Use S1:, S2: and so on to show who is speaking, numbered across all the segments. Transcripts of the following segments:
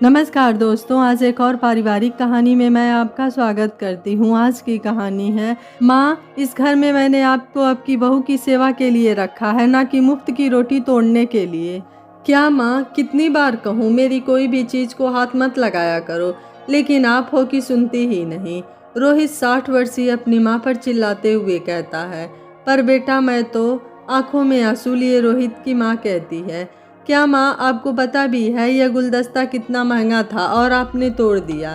S1: नमस्कार दोस्तों, आज एक और पारिवारिक कहानी में मैं आपका स्वागत करती हूँ। आज की कहानी है माँ, इस घर में मैंने आपको आपकी बहू की सेवा के लिए रखा है, ना कि मुफ्त की रोटी तोड़ने के लिए। क्या माँ, कितनी बार कहूँ मेरी कोई भी चीज़ को हाथ मत लगाया करो, लेकिन आप हो कि सुनती ही नहीं। रोहित 60 वर्षीय अपनी माँ पर चिल्लाते हुए कहता है। पर बेटा, मैं तो, आंखों में आंसू लिए रोहित की माँ कहती है, क्या माँ, आपको पता भी है यह गुलदस्ता कितना महंगा था और आपने तोड़ दिया।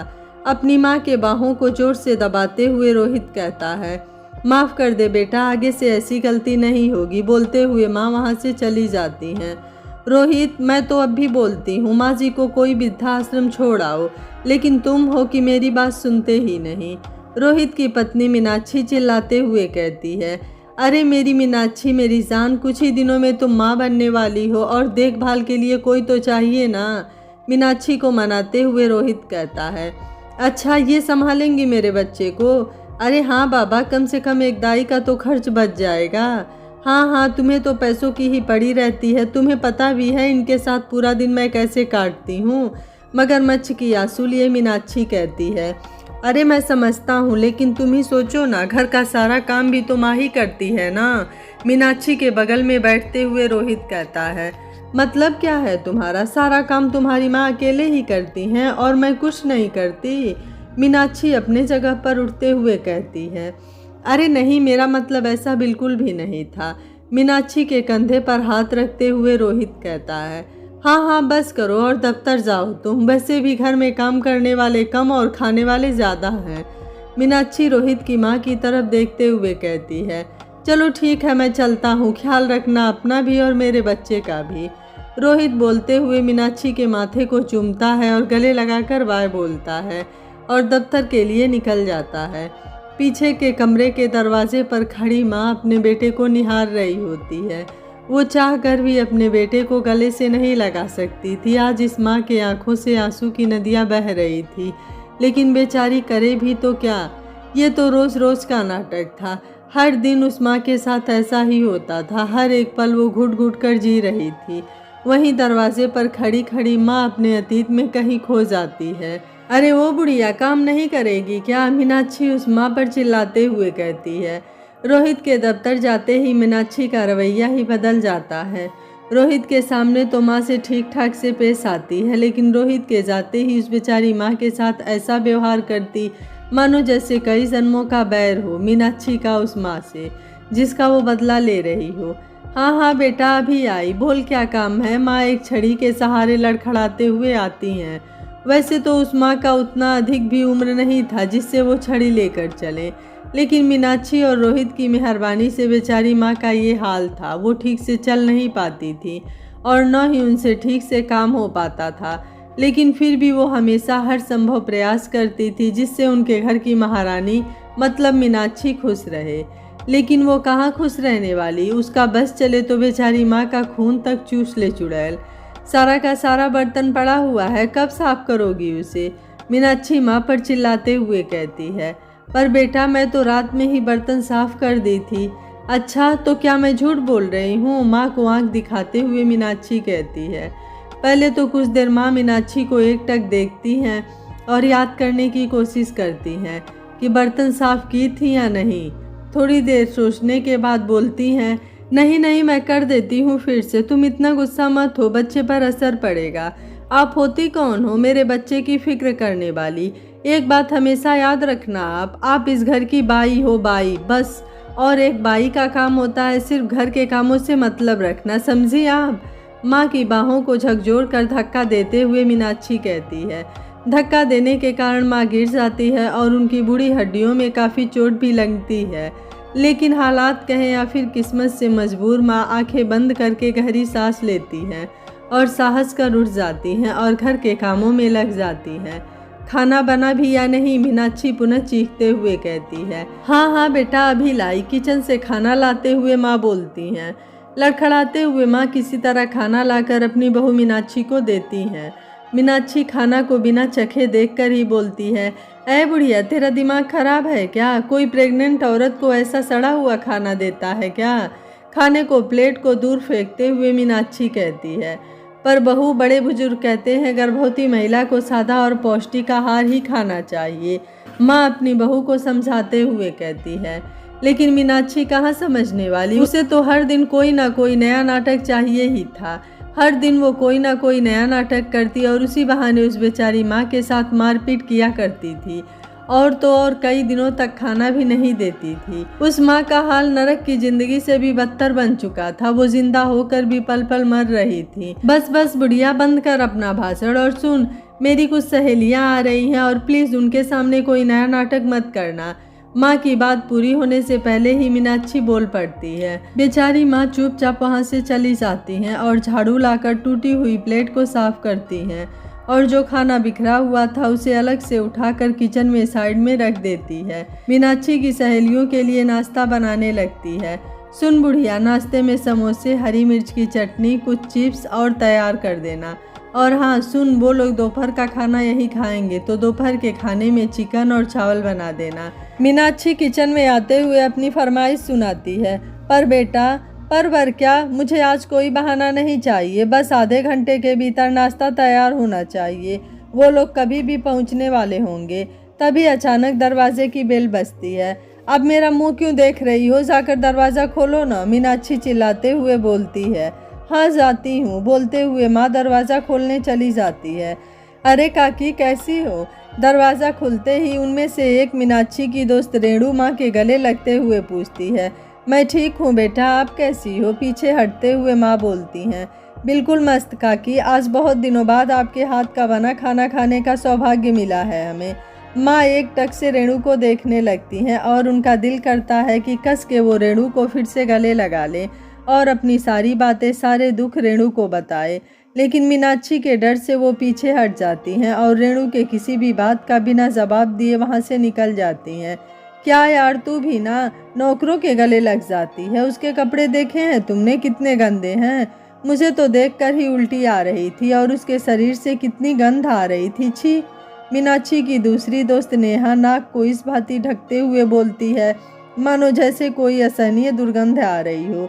S1: अपनी माँ के बाहों को जोर से दबाते हुए रोहित कहता है, माफ़ कर दे बेटा, आगे से ऐसी गलती नहीं होगी। बोलते हुए माँ वहाँ से चली जाती हैं। रोहित, मैं तो अब भी बोलती हूँ माँ जी को कोई वृद्धाश्रम छोड़ आओ, लेकिन तुम हो कि मेरी बात सुनते ही नहीं। रोहित की पत्नी मीनाक्षी चिल्लाते हुए कहती है, अरे मेरी मीनाक्षी, मेरी जान, कुछ ही दिनों में तुम माँ बनने वाली हो और देखभाल के लिए कोई तो चाहिए ना। मीनाक्षी को मनाते हुए रोहित कहता है, अच्छा ये संभालेंगी मेरे बच्चे को? अरे हाँ बाबा, कम से कम एक दाई का तो खर्च बच जाएगा। हाँ हाँ, तुम्हें तो पैसों की ही पड़ी रहती है, तुम्हें पता भी है इनके साथ पूरा दिन मैं कैसे काटती हूँ। मगरमच्छ की आंसू लिए मीनाक्षी कहती है, अरे मैं समझता हूँ, लेकिन तुम ही सोचो ना, घर का सारा काम भी तो माँ ही करती है ना। मीनाक्षी के बगल में बैठते हुए रोहित कहता है, मतलब क्या है तुम्हारा? सारा काम तुम्हारी माँ अकेले ही करती हैं और मैं कुछ नहीं करती? मीनाक्षी अपने जगह पर उठते हुए कहती है, अरे नहीं, मेरा मतलब ऐसा बिल्कुल भी नहीं था। मीनाक्षी के कंधे पर हाथ रखते हुए रोहित कहता है, हाँ हाँ बस करो और दफ्तर जाओ तुम, वैसे भी घर में काम करने वाले कम और खाने वाले ज़्यादा हैं। मीनाक्षी रोहित की माँ की तरफ देखते हुए कहती है, चलो ठीक है, मैं चलता हूँ, ख्याल रखना अपना भी और मेरे बच्चे का भी। रोहित बोलते हुए मीनाक्षी के माथे को चूमता है और गले लगाकर बाय बोलता है और दफ्तर के लिए निकल जाता है। पीछे के कमरे के दरवाजे पर खड़ी माँ अपने बेटे को निहार रही होती है। वो चाह कर भी अपने बेटे को गले से नहीं लगा सकती थी। आज इस माँ के आंखों से आंसू की नदियाँ बह रही थी, लेकिन बेचारी करे भी तो क्या। ये तो रोज़ रोज़ का नाटक था। हर दिन उस माँ के साथ ऐसा ही होता था। हर एक पल वो घुट घुट कर जी रही थी। वहीं दरवाजे पर खड़ी खड़ी माँ अपने अतीत में कहीं खो जाती है। अरे वो बुढ़िया काम नहीं करेगी क्या? मीनाक्षी उस माँ पर चिल्लाते हुए कहती है। रोहित के दफ्तर जाते ही मीनाक्षी का रवैया ही बदल जाता है। रोहित के सामने तो माँ से ठीक ठाक से पेश आती है, लेकिन रोहित के जाते ही उस बेचारी माँ के साथ ऐसा व्यवहार करती मानो जैसे कई जन्मों का बैर हो मीनाक्षी का उस माँ से, जिसका वो बदला ले रही हो। हाँ हाँ बेटा, अभी आई, बोल क्या काम है? माँ एक छड़ी के सहारे लड़खड़ाते हुए आती हैं। वैसे तो उस माँ का उतना अधिक भी उम्र नहीं था जिससे वो छड़ी लेकर चले, लेकिन मीनाक्षी और रोहित की मेहरबानी से बेचारी माँ का ये हाल था। वो ठीक से चल नहीं पाती थी और न ही उनसे ठीक से काम हो पाता था, लेकिन फिर भी वो हमेशा हर संभव प्रयास करती थी जिससे उनके घर की महारानी मतलब मीनाक्षी खुश रहे। लेकिन वो कहाँ खुश रहने वाली। उसका बस चले तो बेचारी माँ का खून तक चूस ले चुड़ैल। सारा का सारा बर्तन पड़ा हुआ है, कब साफ करोगी उसे? मीनाक्षी माँ पर चिल्लाते हुए कहती है। पर बेटा, मैं तो रात में ही बर्तन साफ कर दी थी। अच्छा, तो क्या मैं झूठ बोल रही हूँ? माँ को आंख दिखाते हुए मीनाक्षी कहती है। पहले तो कुछ देर माँ मीनाक्षी को एकटक देखती हैं और याद करने की कोशिश करती हैं कि बर्तन साफ की थी या नहीं। थोड़ी देर सोचने के बाद बोलती हैं, नहीं नहीं, मैं कर देती हूँ फिर से, तुम इतना गुस्सा मत हो, बच्चे पर असर पड़ेगा। आप होती कौन हो मेरे बच्चे की फिक्र करने वाली? एक बात हमेशा याद रखना, आप इस घर की बाई हो, बाई बस। और एक बाई का काम होता है सिर्फ घर के कामों से मतलब रखना, समझी आप? माँ की बाहों को झकझोर कर धक्का देते हुए मीनाक्षी कहती है। धक्का देने के कारण माँ गिर जाती है और उनकी बूढ़ी हड्डियों में काफ़ी चोट भी लगती है, लेकिन हालात कहें या फिर किस्मत से मजबूर माँ आंखें बंद करके गहरी सांस लेती हैं और साहस कर उठ जाती हैं और घर के कामों में लग जाती हैं। खाना बना भी या नहीं? मीनाक्षी पुनः चीखते हुए कहती है। हाँ हाँ बेटा, अभी लाई, किचन से खाना लाते हुए माँ बोलती हैं। लड़खड़ाते हुए माँ किसी तरह खाना लाकर अपनी बहू मीनाक्षी को देती हैं। मीनाक्षी खाना को बिना चखे देखकर ही बोलती है, ऐ बुढ़िया, तेरा दिमाग खराब है क्या? कोई प्रेग्नेंट औरत को ऐसा सड़ा हुआ खाना देता है क्या? खाने को प्लेट को दूर फेंकते हुए मीनाक्षी कहती है। पर बहू बड़े बुजुर्ग कहते हैं गर्भवती महिला को सादा और पौष्टिक आहार ही खाना चाहिए। माँ अपनी बहू को समझाते हुए कहती है। लेकिन मीनाक्षी कहाँ समझने वाली, उसे तो हर दिन कोई ना कोई नया नाटक चाहिए ही था। हर दिन वो कोई ना कोई नया नाटक करती और उसी बहाने उस बेचारी माँ के साथ मारपीट किया करती थी। और तो और कई दिनों तक खाना भी नहीं देती थी। उस माँ का हाल नरक की जिंदगी से भी बदतर बन चुका था। वो जिंदा होकर भी पल पल मर रही थी। बस बस बुढ़िया, बंद कर अपना भाषण और सुन, मेरी कुछ सहेलियाँ आ रही हैं और प्लीज उनके सामने कोई नया नाटक मत करना। माँ की बात पूरी होने से पहले ही मीनाक्षी बोल पड़ती है। बेचारी माँ चुपचाप वहाँ से चली जाती हैं और झाड़ू लाकर टूटी हुई प्लेट को साफ करती हैं और जो खाना बिखरा हुआ था उसे अलग से उठाकर किचन में साइड में रख देती है। मीनाक्षी की सहेलियों के लिए नाश्ता बनाने लगती है। सुन बुढ़िया, नाश्ते में समोसे, हरी मिर्च की चटनी, कुछ चिप्स और तैयार कर देना। और हाँ सुन, वो लोग दोपहर का खाना यही खाएंगे तो दोपहर के खाने में चिकन और चावल बना देना। मीनाक्षी किचन में आते हुए अपनी फरमाइश सुनाती है। पर बेटा, पर क्या, मुझे आज कोई बहाना नहीं चाहिए। बस आधे घंटे के भीतर नाश्ता तैयार होना चाहिए। वो लोग कभी भी पहुंचने वाले होंगे। तभी अचानक दरवाजे की बेल बजती है। अब मेरा मुंह क्यों देख रही हो, जाकर दरवाज़ा खोलो ना, मीनाक्षी चिल्लाते हुए बोलती है। हाँ जाती हूँ, बोलते हुए माँ दरवाज़ा खोलने चली जाती है। अरे काकी, कैसी हो? दरवाज़ा खुलते ही उनमें से एक मीनाक्षी की दोस्त रेणु माँ के गले लगते हुए पूछती है। मैं ठीक हूँ बेटा, आप कैसी हो? पीछे हटते हुए माँ बोलती हैं। बिल्कुल मस्त काकी, आज बहुत दिनों बाद आपके हाथ का बना खाना खाने का सौभाग्य मिला है हमें। माँ एक टक से रेणु को देखने लगती हैं और उनका दिल करता है कि कस के वो रेणु को फिर से गले लगा लें और अपनी सारी बातें, सारे दुख रेणु को बताए। लेकिन मीनाक्षी के डर से वो पीछे हट जाती हैं और रेणु के किसी भी बात का बिना जवाब दिए वहाँ से निकल जाती हैं। क्या यार, तू भी ना नौकरों के गले लग जाती है? उसके कपड़े देखे हैं तुमने, कितने गंदे हैं। मुझे तो देखकर ही उल्टी आ रही थी और उसके शरीर से कितनी गंध आ रही थी। छी। मीनाक्षी की दूसरी दोस्त नेहा नाक को इस भांति ढकते हुए बोलती है मानो जैसे कोई असहनीय दुर्गंध आ रही हो।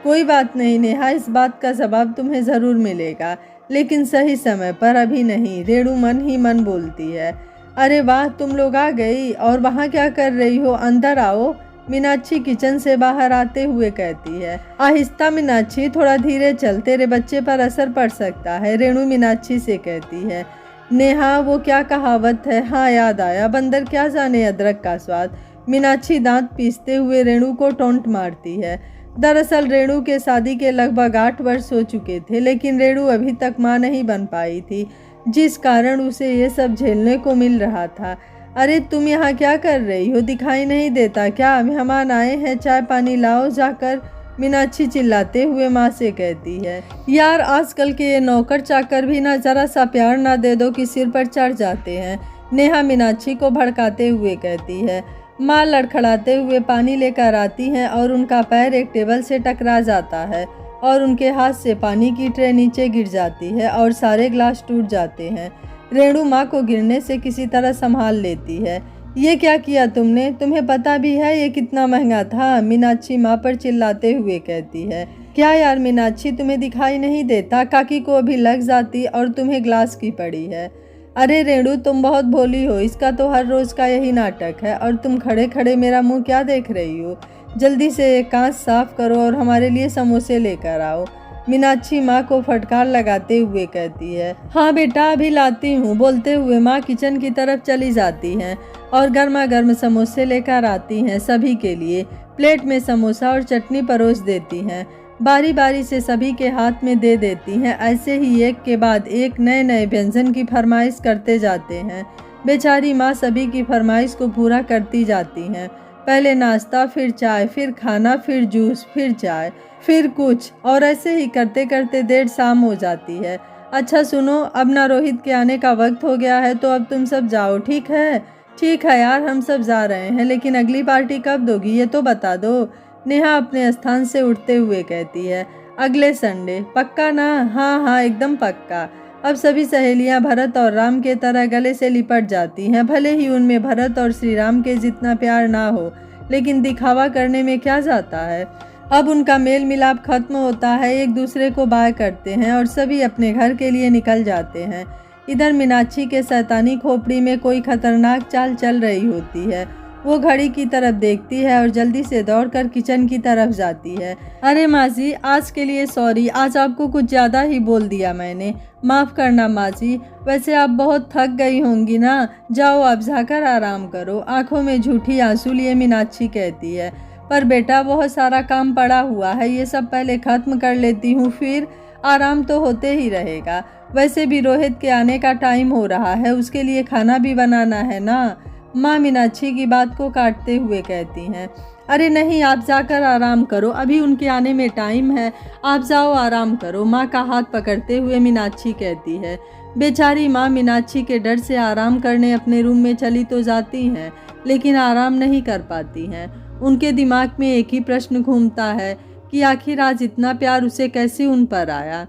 S1: कोई बात नहीं नेहा, इस बात का जवाब तुम्हें ज़रूर मिलेगा, लेकिन सही समय पर, अभी नहीं, रेणु मन ही मन बोलती है। अरे वाह, तुम लोग आ गई, और वहाँ क्या कर रही हो? अंदर आओ, मीनाक्षी किचन से बाहर आते हुए कहती है। आहिस्ता मीनाक्षी, थोड़ा धीरे चल, तेरे बच्चे पर असर पड़ सकता है, रेणु मीनाक्षी से कहती है। नेहा, वो क्या कहावत है, हाँ याद आया, बंदर क्या जाने अदरक का स्वाद। मीनाक्षी दांत पीसते हुए रेणु को टोंट मारती है। दरअसल रेणु के शादी के लगभग 8 वर्ष हो चुके थे, लेकिन रेणु अभी तक माँ नहीं बन पाई थी, जिस कारण उसे ये सब झेलने को मिल रहा था। अरे तुम यहाँ क्या कर रही हो? दिखाई नहीं देता क्या? मेहमान आए हैं, चाय पानी लाओ जाकर, मीनाक्षी चिल्लाते हुए माँ से कहती है। यार आजकल के ये नौकर चाकर भी ना जरा सा प्यार ना दे दो कि सिर पर चढ़ जाते हैं, नेहा मीनाक्षी को भड़काते हुए कहती है। माँ लड़खड़ाते हुए पानी लेकर आती हैं और उनका पैर एक टेबल से टकरा जाता है और उनके हाथ से पानी की ट्रे नीचे गिर जाती है और सारे ग्लास टूट जाते हैं। रेणु माँ को गिरने से किसी तरह संभाल लेती है। ये क्या किया तुमने? तुम्हें पता भी है ये कितना महंगा था? मीनाक्षी माँ पर चिल्लाते हुए कहती है। क्या यार मीनाक्षी, तुम्हें दिखाई नहीं देता? काकी को अभी लग जाती और तुम्हें ग्लास की पड़ी है। अरे रेणु, तुम बहुत भोली हो, इसका तो हर रोज का यही नाटक है, और तुम खड़े खड़े मेरा मुंह क्या देख रही हो? जल्दी से एक कांच साफ करो और हमारे लिए समोसे लेकर आओ, मीनाक्षी माँ को फटकार लगाते हुए कहती है। हाँ बेटा, अभी लाती हूँ, बोलते हुए माँ किचन की तरफ चली जाती हैं और गर्मा गर्म समोसे लेकर आती हैं सभी के लिए। प्लेट में समोसा और चटनी परोस देती हैं, बारी बारी से सभी के हाथ में दे देती हैं। ऐसे ही एक के बाद एक नए नए व्यंजन की फरमाइश करते जाते हैं। बेचारी माँ सभी की फरमाइश को पूरा करती जाती हैं। पहले नाश्ता, फिर चाय, फिर खाना, फिर जूस, फिर चाय, फिर कुछ, और ऐसे ही करते करते देर शाम हो जाती है। अच्छा सुनो, अब ना रोहित के आने का वक्त हो गया है, तो अब तुम सब जाओ, ठीक है? ठीक है यार, हम सब जा रहे हैं, लेकिन अगली पार्टी कब दोगी ये तो बता दो, नेहा अपने स्थान से उठते हुए कहती है। अगले संडे, पक्का ना? हाँ हाँ एकदम पक्का। अब सभी सहेलियां भरत और राम के तरह गले से लिपट जाती हैं। भले ही उनमें भरत और श्री राम के जितना प्यार ना हो, लेकिन दिखावा करने में क्या जाता है। अब उनका मेल मिलाप खत्म होता है, एक दूसरे को बाय करते हैं और सभी अपने घर के लिए निकल जाते हैं। इधर मीनाक्षी के शैतानी खोपड़ी में कोई खतरनाक चाल चल रही होती है। वो घड़ी की तरफ देखती है और जल्दी से दौड़कर किचन की तरफ जाती है। अरे माँ जी, आज के लिए सॉरी, आज आपको कुछ ज़्यादा ही बोल दिया मैंने, माफ़ करना माँ जी। वैसे आप बहुत थक गई होंगी ना, जाओ आप जाकर आराम करो। आंखों में झूठी आंसू लिए मीनाक्षी कहती है, पर बेटा बहुत सारा काम पड़ा हुआ है, ये सब पहले ख़त्म कर लेती हूँ, फिर आराम तो होते ही रहेगा। वैसे भी रोहित के आने का टाइम हो रहा है, उसके लिए खाना भी बनाना है ना। माँ मीनाक्षी की बात को काटते हुए कहती हैं, अरे नहीं, आप जाकर आराम करो, अभी उनके आने में टाइम है, आप जाओ आराम करो। माँ का हाथ पकड़ते हुए मीनाक्षी कहती है। बेचारी माँ मीनाक्षी के डर से आराम करने अपने रूम में चली तो जाती हैं, लेकिन आराम नहीं कर पाती हैं। उनके दिमाग में एक ही प्रश्न घूमता है कि आखिर आज इतना प्यार उसे कैसे उन पर आया।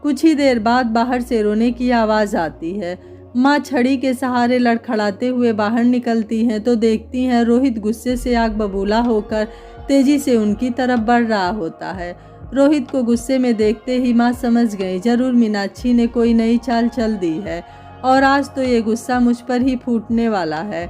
S1: कुछ ही देर बाद बाहर से रोने की आवाज़ आती है। माँ छड़ी के सहारे लड़खड़ाते हुए बाहर निकलती हैं तो देखती हैं रोहित गुस्से से आग बबूला होकर तेजी से उनकी तरफ बढ़ रहा होता है। रोहित को गुस्से में देखते ही माँ समझ गई, जरूर मीनाक्षी ने कोई नई चाल चल दी है और आज तो ये गुस्सा मुझ पर ही फूटने वाला है।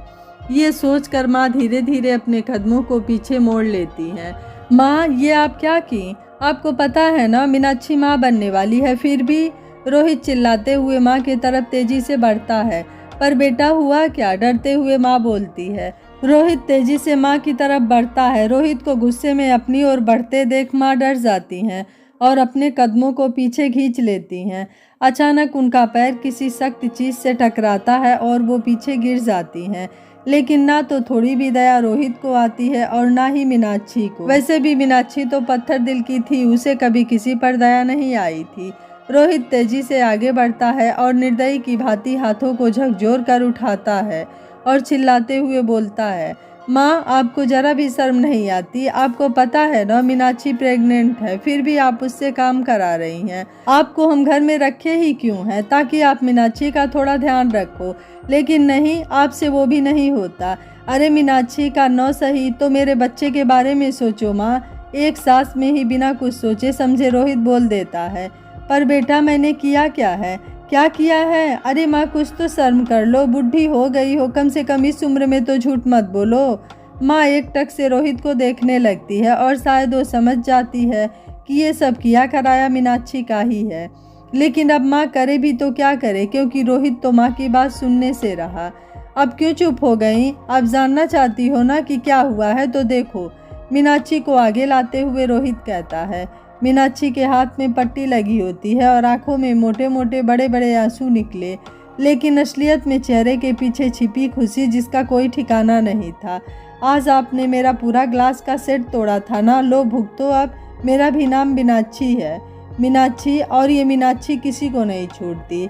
S1: ये सोचकर माँ धीरे धीरे अपने कदमों को पीछे मोड़ लेती हैं। माँ, ये आप क्या की? आपको पता है ना मीनाक्षी माँ बनने वाली है, फिर भी? रोहित चिल्लाते हुए माँ की तरफ तेजी से बढ़ता है। पर बेटा हुआ क्या? डरते हुए माँ बोलती है। रोहित तेजी से माँ की तरफ बढ़ता है। रोहित को गुस्से में अपनी ओर बढ़ते देख माँ डर जाती हैं और अपने कदमों को पीछे खींच लेती हैं। अचानक उनका पैर किसी सख्त चीज़ से टकराता है और वो पीछे गिर जाती हैं। लेकिन ना तो थोड़ी भी दया रोहित को आती है और ना ही मीनाक्षी को। वैसे भी मीनाक्षी तो पत्थर दिल की थी, उसे कभी किसी पर दया नहीं आई थी। रोहित तेजी से आगे बढ़ता है और निर्दयी की भांति हाथों को झकझोर कर उठाता है और चिल्लाते हुए बोलता है, माँ, आपको जरा भी शर्म नहीं आती? आपको पता है ना मीनाक्षी प्रेग्नेंट है, फिर भी आप उससे काम करा रही हैं। आपको हम घर में रखे ही क्यों हैं? ताकि आप मीनाक्षी का थोड़ा ध्यान रखो, लेकिन नहीं, आपसे वो भी नहीं होता। अरे मीनाक्षी का नौ सही तो मेरे बच्चे के बारे में सोचो माँ। एक सांस में ही बिना कुछ सोचे समझे रोहित बोल देता है, पर बेटा मैंने किया क्या है? क्या किया है? अरे माँ, कुछ तो शर्म कर लो, बुढ़ी हो गई हो, कम से कम इस उम्र में तो झूठ मत बोलो। माँ एकटक से रोहित को देखने लगती है और शायद वो समझ जाती है कि ये सब किया कराया मीनाक्षी का ही है। लेकिन अब माँ करे भी तो क्या करे, क्योंकि रोहित तो माँ की बात सुनने से रहा। अब क्यों चुप हो गई? आप जानना चाहती हो ना कि क्या हुआ है, तो देखो। मीनाक्षी को आगे लाते हुए रोहित कहता है। मीनाक्षी के हाथ में पट्टी लगी होती है और आंखों में मोटे मोटे बड़े बड़े आंसू निकले, लेकिन असलियत में चेहरे के पीछे छिपी खुशी जिसका कोई ठिकाना नहीं था। आज आपने मेरा पूरा ग्लास का सेट तोड़ा था ना, लो भुगतो अब। मेरा भी नाम मीनाक्षी है, मीनाक्षी, और ये मीनाक्षी किसी को नहीं छोड़ती।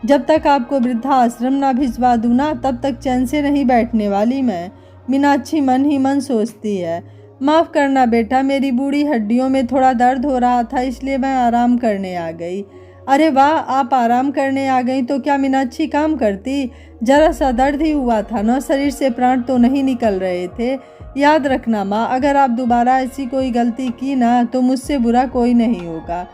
S1: जब तक आपको वृद्धाश्रम ना भिजवा दूँ ना, तब तक चैन से नहीं बैठने वाली मैं। मीनाक्षी मन ही मन सोचती है। माफ़ करना बेटा, मेरी बूढ़ी हड्डियों में थोड़ा दर्द हो रहा था, इसलिए मैं आराम करने आ गई। अरे वाह, आप आराम करने आ गई तो क्या मीनाक्षी काम करती? जरा सा दर्द ही हुआ था ना, शरीर से प्राण तो नहीं निकल रहे थे। याद रखना माँ, अगर आप दोबारा ऐसी कोई गलती की ना तो मुझसे बुरा कोई नहीं होगा।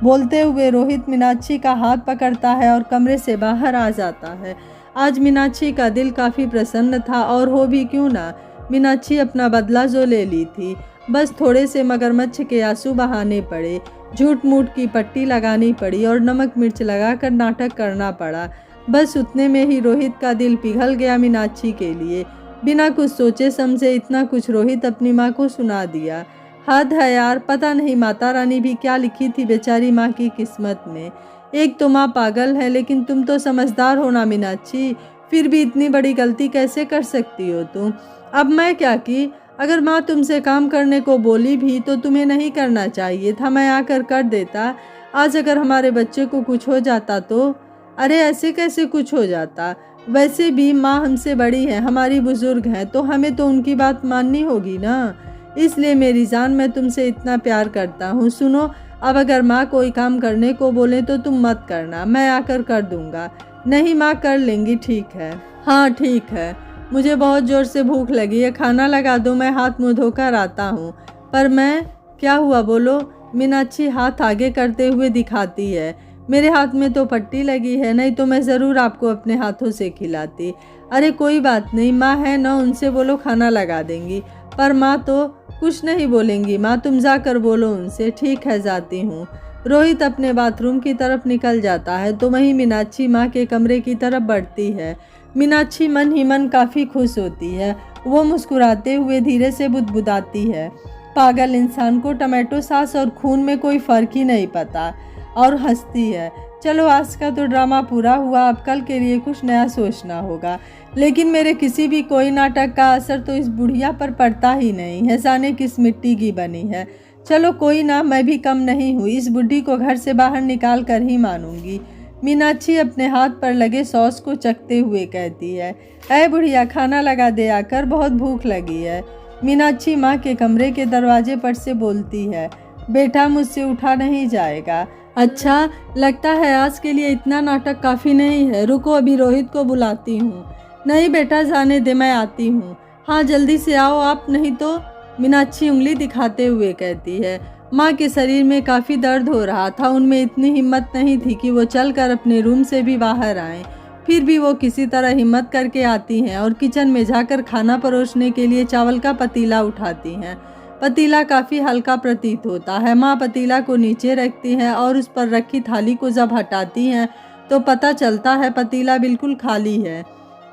S1: बोलते हुए रोहित मीनाक्षी का हाथ पकड़ता है और कमरे से बाहर आ जाता है। आज मीनाक्षी का दिल काफ़ी प्रसन्न था, और हो भी क्यों ना। मीनाक्षी अपना बदला जो ले ली थी, बस थोड़े से मगरमच्छ के आंसू बहाने पड़े, झूठ मूठ की पट्टी लगानी पड़ी और नमक मिर्च लगाकर नाटक करना पड़ा। बस उतने में ही रोहित का दिल पिघल गया मीनाक्षी के लिए। बिना कुछ सोचे समझे इतना कुछ रोहित अपनी माँ को सुना दिया। हद है यार, पता नहीं माता रानी भी क्या लिखी थी बेचारी माँ की किस्मत में। एक तो माँ पागल है, लेकिन तुम तो समझदार हो ना मीनाक्षी, फिर भी इतनी बड़ी गलती कैसे कर सकती हो तुम? अब मैं क्या की? अगर माँ तुमसे काम करने को बोली भी तो तुम्हें नहीं करना चाहिए था, मैं आकर कर देता। आज अगर हमारे बच्चे को कुछ हो जाता तो? अरे ऐसे कैसे कुछ हो जाता? वैसे भी माँ हमसे बड़ी है, हमारी बुजुर्ग हैं, तो हमें तो उनकी बात माननी होगी ना। इसलिए मेरी जान, मैं तुमसे इतना प्यार करता हूँ। सुनो, अब अगर माँ कोई काम करने को बोले तो तुम मत करना, मैं आकर कर दूँगा। नहीं माँ, कर लेंगी, ठीक है। हाँ ठीक है, मुझे बहुत ज़ोर से भूख लगी है, खाना लगा दो, मैं हाथ मुँह धोकर आता हूँ। पर मैं, क्या हुआ बोलो? मीनाक्षी हाथ आगे करते हुए दिखाती है। मेरे हाथ में तो पट्टी लगी है, नहीं तो मैं ज़रूर आपको अपने हाथों से खिलाती। अरे कोई बात नहीं, माँ है ना, उनसे बोलो खाना लगा देंगी। पर माँ तो कुछ नहीं बोलेंगी। माँ तुम जाकर बोलो उनसे। ठीक है, जाती हूँ। रोहित अपने बाथरूम की तरफ निकल जाता है तो वहीं मीनाक्षी माँ के कमरे की तरफ बढ़ती है। मीनाक्षी मन ही मन काफ़ी खुश होती है। वो मुस्कुराते हुए धीरे से बुदबुदाती है, पागल इंसान को टमाटो सॉस और खून में कोई फ़र्क ही नहीं पता, और हंसती है। चलो आज का तो ड्रामा पूरा हुआ, अब कल के लिए कुछ नया सोचना होगा। लेकिन मेरे किसी भी कोई नाटक का असर तो इस बुढ़िया पर पड़ता ही नहीं है, जाने किस मिट्टी की बनी है। चलो कोई ना, मैं भी कम नहीं हूँ, इस बुढ़ी को घर से बाहर निकाल कर ही मानूंगी। मीनाक्षी अपने हाथ पर लगे सॉस को चखते हुए कहती है, ऐ बुढ़िया खाना लगा दे आकर, बहुत भूख लगी है। मीनाक्षी माँ के कमरे के दरवाजे पर से बोलती है, बेटा मुझसे उठा नहीं जाएगा। अच्छा, लगता है आज के लिए इतना नाटक काफ़ी नहीं है, रुको अभी रोहित को बुलाती हूँ। नहीं बेटा जाने दे, मैं आती हूँ। हाँ जल्दी से आओ आप, नहीं तो। मीनाक्षी उंगली दिखाते हुए कहती है। माँ के शरीर में काफ़ी दर्द हो रहा था, उनमें इतनी हिम्मत नहीं थी कि वो चलकर अपने रूम से भी बाहर आएं। फिर भी वो किसी तरह हिम्मत करके आती हैं और किचन में जाकर खाना परोसने के लिए चावल का पतीला उठाती हैं। पतीला काफ़ी हल्का प्रतीत होता है। माँ पतीला को नीचे रखती हैं और उस पर रखी थाली को जब हटाती हैं तो पता चलता है पतीला बिल्कुल खाली है।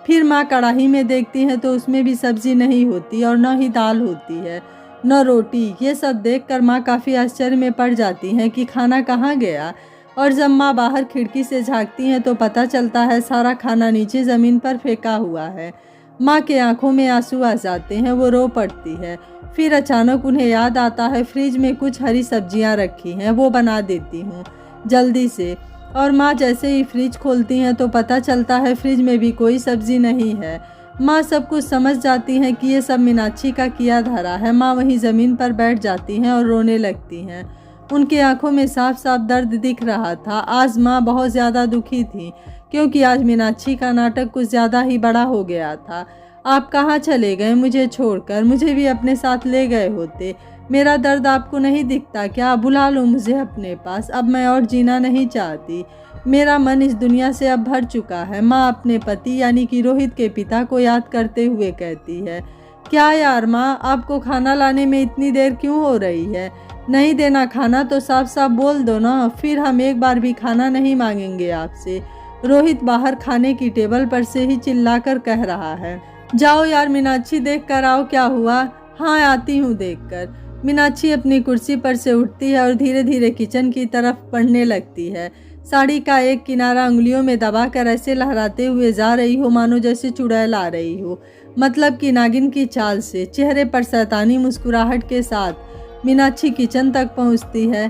S1: फिर माँ कढ़ाई में देखती हैं तो उसमें भी सब्जी नहीं होती और न ही दाल होती है, न रोटी। ये सब देखकर माँ काफ़ी आश्चर्य में पड़ जाती हैं कि खाना कहाँ गया। और जब माँ बाहर खिड़की से झांकती हैं तो पता चलता है सारा खाना नीचे ज़मीन पर फेंका हुआ है। माँ के आंखों में आंसू आ जाते हैं, वो रो पड़ती है। फिर अचानक उन्हें याद आता है फ्रिज में कुछ हरी सब्जियाँ रखी हैं, वो बना देती हूँ जल्दी से। और माँ जैसे ही फ्रिज खोलती हैं तो पता चलता है फ्रिज में भी कोई सब्जी नहीं है। माँ सब कुछ समझ जाती हैं कि ये सब मीनाक्षी का किया धरा है। माँ वहीं ज़मीन पर बैठ जाती हैं और रोने लगती हैं। उनकी आंखों में साफ साफ दर्द दिख रहा था। आज माँ बहुत ज़्यादा दुखी थी क्योंकि आज मीनाक्षी का नाटक कुछ ज़्यादा ही बड़ा हो गया था। आप कहाँ चले गए मुझे छोड़कर? मुझे भी अपने साथ ले गए होते। मेरा दर्द आपको नहीं दिखता क्या? बुला लो मुझे अपने पास, अब मैं और जीना नहीं चाहती। मेरा मन इस दुनिया से अब भर चुका है। माँ अपने पति यानी कि रोहित के पिता को याद करते हुए कहती है, क्या यार माँ, आपको खाना लाने में इतनी देर क्यों हो रही है? नहीं देना खाना तो साफ साफ बोल दो ना, फिर हम एक बार भी खाना नहीं मांगेंगे आपसे। रोहित बाहर खाने की टेबल पर से ही चिल्लाकर कह रहा है। जाओ यार मीनाक्षी, देख कर आओ क्या हुआ। हाँ आती हूँ देखकर। मीनाक्षी अपनी कुर्सी पर से उठती है और धीरे धीरे किचन की तरफ बढ़ने लगती है। साड़ी का एक किनारा उंगलियों में दबाकर ऐसे लहराते हुए जा रही हो मानो जैसे चुड़ैल आ रही हो, मतलब कि नागिन की चाल से। चेहरे पर शैतानी मुस्कुराहट के साथ मीनाक्षी किचन तक पहुंचती है।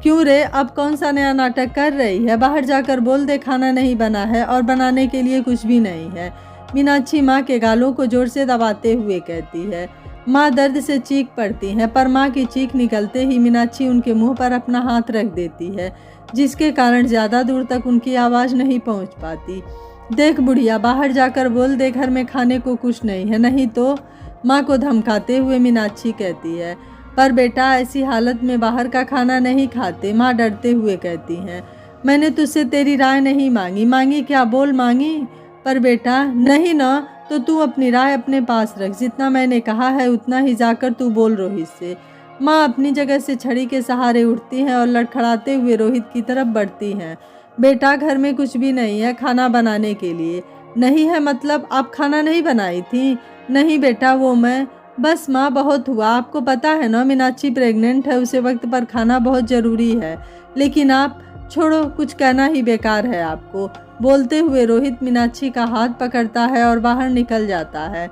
S1: क्यों रे, अब कौन सा नया नाटक कर रही है? बाहर जाकर बोल दे खाना नहीं बना है और बनाने के लिए कुछ भी नहीं है। मीनाक्षी माँ के गालों को जोर से दबाते हुए कहती है। माँ दर्द से चीख पड़ती हैं, पर माँ की चीख निकलते ही मीनाक्षी उनके मुंह पर अपना हाथ रख देती है, जिसके कारण ज़्यादा दूर तक उनकी आवाज़ नहीं पहुँच पाती। देख बुढ़िया, बाहर जाकर बोल दे घर में खाने को कुछ नहीं है, नहीं तो। माँ को धमकाते हुए मीनाक्षी कहती है। पर बेटा ऐसी हालत में बाहर का खाना नहीं खाते, माँ डरते हुए कहती हैं। मैंने तुझसे तेरी राय नहीं मांगी। मांगी क्या? बोल मांगी। पर बेटा नहीं ना, तो तू अपनी राय अपने पास रख। जितना मैंने कहा है उतना ही जाकर तू बोल रोहित से। माँ अपनी जगह से छड़ी के सहारे उठती हैं और लड़खड़ाते हुए रोहित की तरफ बढ़ती हैं। बेटा घर में कुछ भी नहीं है खाना बनाने के लिए। नहीं है मतलब आप खाना नहीं बनाई थी? नहीं बेटा, वो मैं बस माँ बहुत हुआ। आपको पता है ना मीनाक्षी प्रेग्नेंट है, उसे वक्त पर खाना बहुत ज़रूरी है। लेकिन आप छोड़ो, कुछ कहना ही बेकार है आपको। बोलते हुए रोहित मीनाक्षी का हाथ पकड़ता है और बाहर निकल जाता है।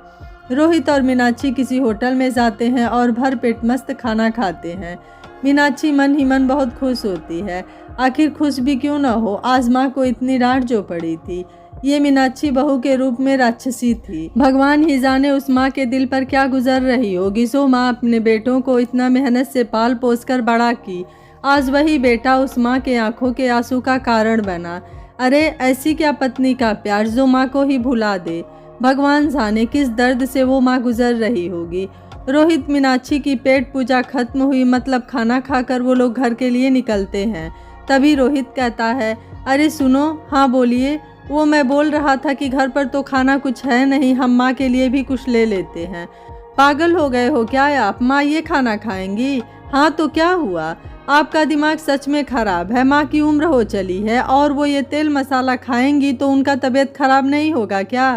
S1: रोहित और मीनाक्षी किसी होटल में जाते हैं और भर पेट मस्त खाना खाते हैं। मीनाक्षी मन ही मन बहुत खुश होती है। आखिर खुश भी क्यों न हो, आज माँ को इतनी डांट जो पड़ी थी। ये मीनाक्षी बहू के रूप में राक्षसी थी। भगवान ही जाने उस माँ के दिल पर क्या गुजर रही होगी। सो माँ अपने बेटों को इतना मेहनत से पाल पोस कर बड़ा की, आज वही बेटा उस माँ के आंखों के आंसू का कारण बना। अरे ऐसी क्या पत्नी का प्यार जो माँ को ही भुला दे। भगवान जाने किस दर्द से वो माँ गुजर रही होगी। रोहित मीनाक्षी की पेट पूजा खत्म हुई, मतलब खाना खाकर वो लोग घर के लिए निकलते हैं। तभी रोहित कहता है, अरे सुनो। हाँ बोलिए। वो मैं बोल रहा था कि घर पर तो खाना कुछ है नहीं, हम माँ के लिए भी कुछ ले लेते हैं। पागल हो गए हो क्या आप? माँ ये खाना खाएंगी? हाँ तो क्या हुआ? आपका दिमाग सच में खराब है। माँ की उम्र हो चली है और वो ये तेल मसाला खाएंगी तो उनका तबीयत खराब नहीं होगा क्या?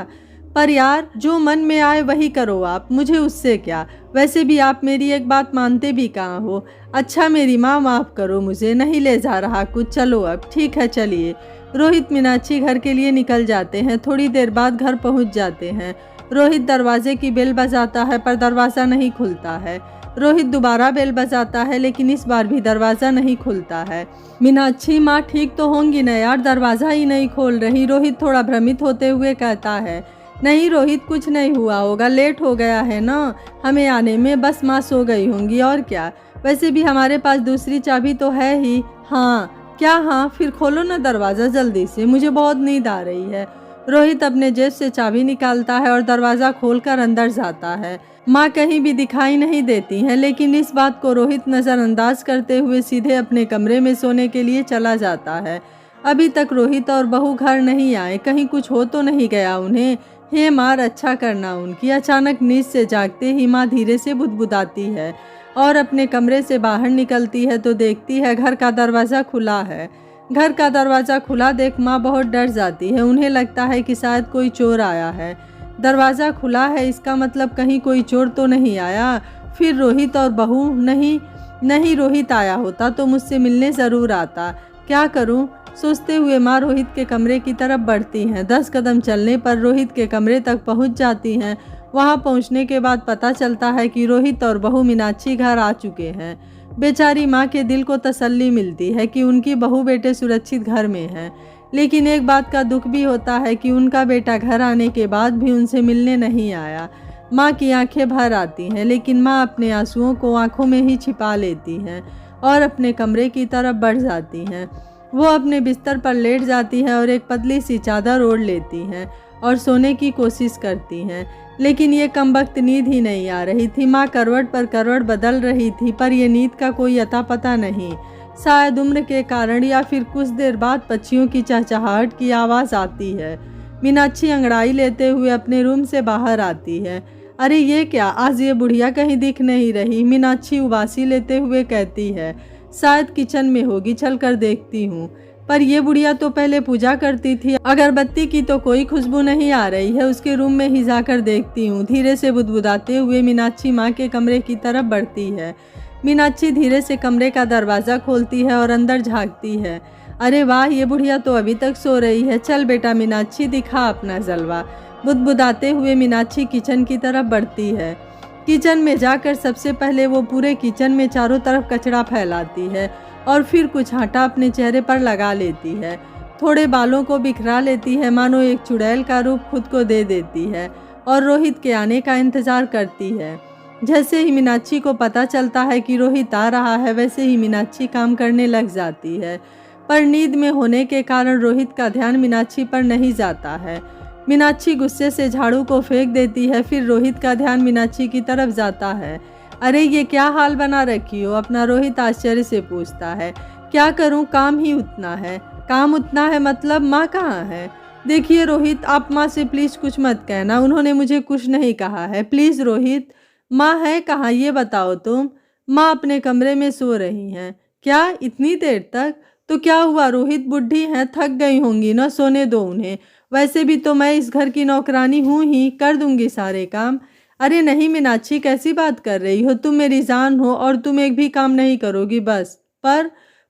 S1: पर यार, जो मन में आए वही करो आप, मुझे उससे क्या। वैसे भी आप मेरी एक बात मानते भी कहाँ हो। अच्छा मेरी माँ, माफ़ करो मुझे, नहीं ले जा रहा कुछ, चलो अब ठीक है चलिए। रोहित मीनाक्षी घर के लिए निकल जाते हैं। थोड़ी देर बाद घर पहुंच जाते हैं। रोहित दरवाजे की बेल बजाता है पर दरवाज़ा नहीं खुलता है। रोहित दोबारा बेल बजाता है लेकिन इस बार भी दरवाज़ा नहीं खुलता है। मीनाक्षी माँ ठीक तो होंगी ना यार, दरवाज़ा ही नहीं खोल रही। रोहित थोड़ा भ्रमित होते हुए कहता है, नहीं रोहित, कुछ नहीं हुआ होगा, लेट हो गया है ना हमें आने में, बस माँ सो गई होंगी और क्या। वैसे भी हमारे पास दूसरी चाबी तो है ही। हाँ क्या? हाँ फिर खोलो ना दरवाज़ा जल्दी से, मुझे बहुत नींद आ रही है। रोहित अपने जेब से चाबी निकालता है और दरवाज़ा खोलकर अंदर जाता है। माँ कहीं भी दिखाई नहीं देती हैं, लेकिन इस बात को रोहित नज़रअंदाज करते हुए सीधे अपने कमरे में सोने के लिए चला जाता है। अभी तक रोहित और बहू घर नहीं आए, कहीं कुछ हो तो नहीं गया उन्हें। हे माँ, रक्षा करना उनकी। अचानक नींद से जागते ही माँ धीरे से बुदबुदाती है और अपने कमरे से बाहर निकलती है तो देखती है घर का दरवाज़ा खुला है। घर का दरवाज़ा खुला देख माँ बहुत डर जाती है। उन्हें लगता है कि शायद कोई चोर आया है। दरवाज़ा खुला है, इसका मतलब कहीं कोई चोर तो नहीं आया। फिर रोहित और बहू, नहीं रोहित आया होता तो मुझसे मिलने ज़रूर आता। क्या करूं? सोचते हुए माँ रोहित के कमरे की तरफ बढ़ती हैं। 10 कदम चलने पर रोहित के कमरे तक पहुंच जाती हैं। वहां पहुंचने के बाद पता चलता है कि रोहित और बहू मीनाक्षी घर आ चुके हैं। बेचारी माँ के दिल को तसल्ली मिलती है कि उनकी बहू बेटे सुरक्षित घर में हैं। लेकिन एक बात का दुख भी होता है कि उनका बेटा घर आने के बाद भी उनसे मिलने नहीं आया। माँ की आंखें भर आती हैं, लेकिन माँ अपने आंसुओं को आंखों में ही छिपा लेती हैं और अपने कमरे की तरफ बढ़ जाती हैं। वो अपने बिस्तर पर लेट जाती है और एक पतली सी चादर ओढ़ लेती हैं और सोने की कोशिश करती हैं, लेकिन ये कमबख्त नींद ही नहीं आ रही थी। माँ करवट पर करवट बदल रही थी पर यह नींद का कोई अता पता नहीं। शायद उम्र के कारण या फिर कुछ देर बाद पक्षियों की चहचहाहट की आवाज़ आती है। मीनाक्षी अंगड़ाई लेते हुए अपने रूम से बाहर आती है। अरे ये क्या, आज ये बुढ़िया कहीं दिख नहीं रही। मीनाक्षी उबासी लेते हुए कहती है, शायद किचन में होगी, चल कर देखती हूँ। पर यह बुढ़िया तो पहले पूजा करती थी, अगरबत्ती की तो कोई खुशबू नहीं आ रही है। उसके रूम में ही जाकर देखती हूँ। धीरे से बुदबुदाते हुए मीनाक्षी माँ के कमरे की तरफ बढ़ती है। मीनाक्षी धीरे से कमरे का दरवाज़ा खोलती है और अंदर झांकती है। अरे वाह, ये बुढ़िया तो अभी तक सो रही है। चल बेटा मीनाक्षी, दिखा अपना जलवा। बुदबुदाते हुए मीनाक्षी किचन की तरफ बढ़ती है। किचन में जाकर सबसे पहले वो पूरे किचन में चारों तरफ कचरा फैलाती है और फिर कुछ आटा अपने चेहरे पर लगा लेती है। थोड़े बालों को बिखरा लेती है, मानो एक चुड़ैल का रूप खुद को दे देती है और रोहित के आने का इंतज़ार करती है। जैसे ही मीनाक्षी को पता चलता है कि रोहित आ रहा है, वैसे ही मीनाक्षी काम करने लग जाती है। पर नींद में होने के कारण रोहित का ध्यान मीनाक्षी पर नहीं जाता है। मीनाक्षी गुस्से से झाड़ू को फेंक देती है। फिर रोहित का ध्यान मीनाक्षी की तरफ जाता है। अरे ये क्या हाल बना रखी हो अपना? रोहित आश्चर्य से पूछता है। क्या करूं, काम ही उतना है। काम उतना है मतलब? माँ कहाँ है? देखिए रोहित, आप माँ से प्लीज़ कुछ मत कहना, उन्होंने मुझे कुछ नहीं कहा है। प्लीज़ रोहित, माँ है कहाँ ये बताओ तुम। माँ अपने कमरे में सो रही हैं। क्या, इतनी देर तक? तो क्या हुआ रोहित, बुढ़ी हैं, थक गई होंगी ना, सोने दो उन्हें। वैसे भी तो मैं इस घर की नौकरानी हूँ ही, कर दूंगी सारे काम। अरे नहीं मीनाक्षी, कैसी बात कर रही हो? तुम मेरी जान हो और तुम एक भी काम नहीं करोगी बस।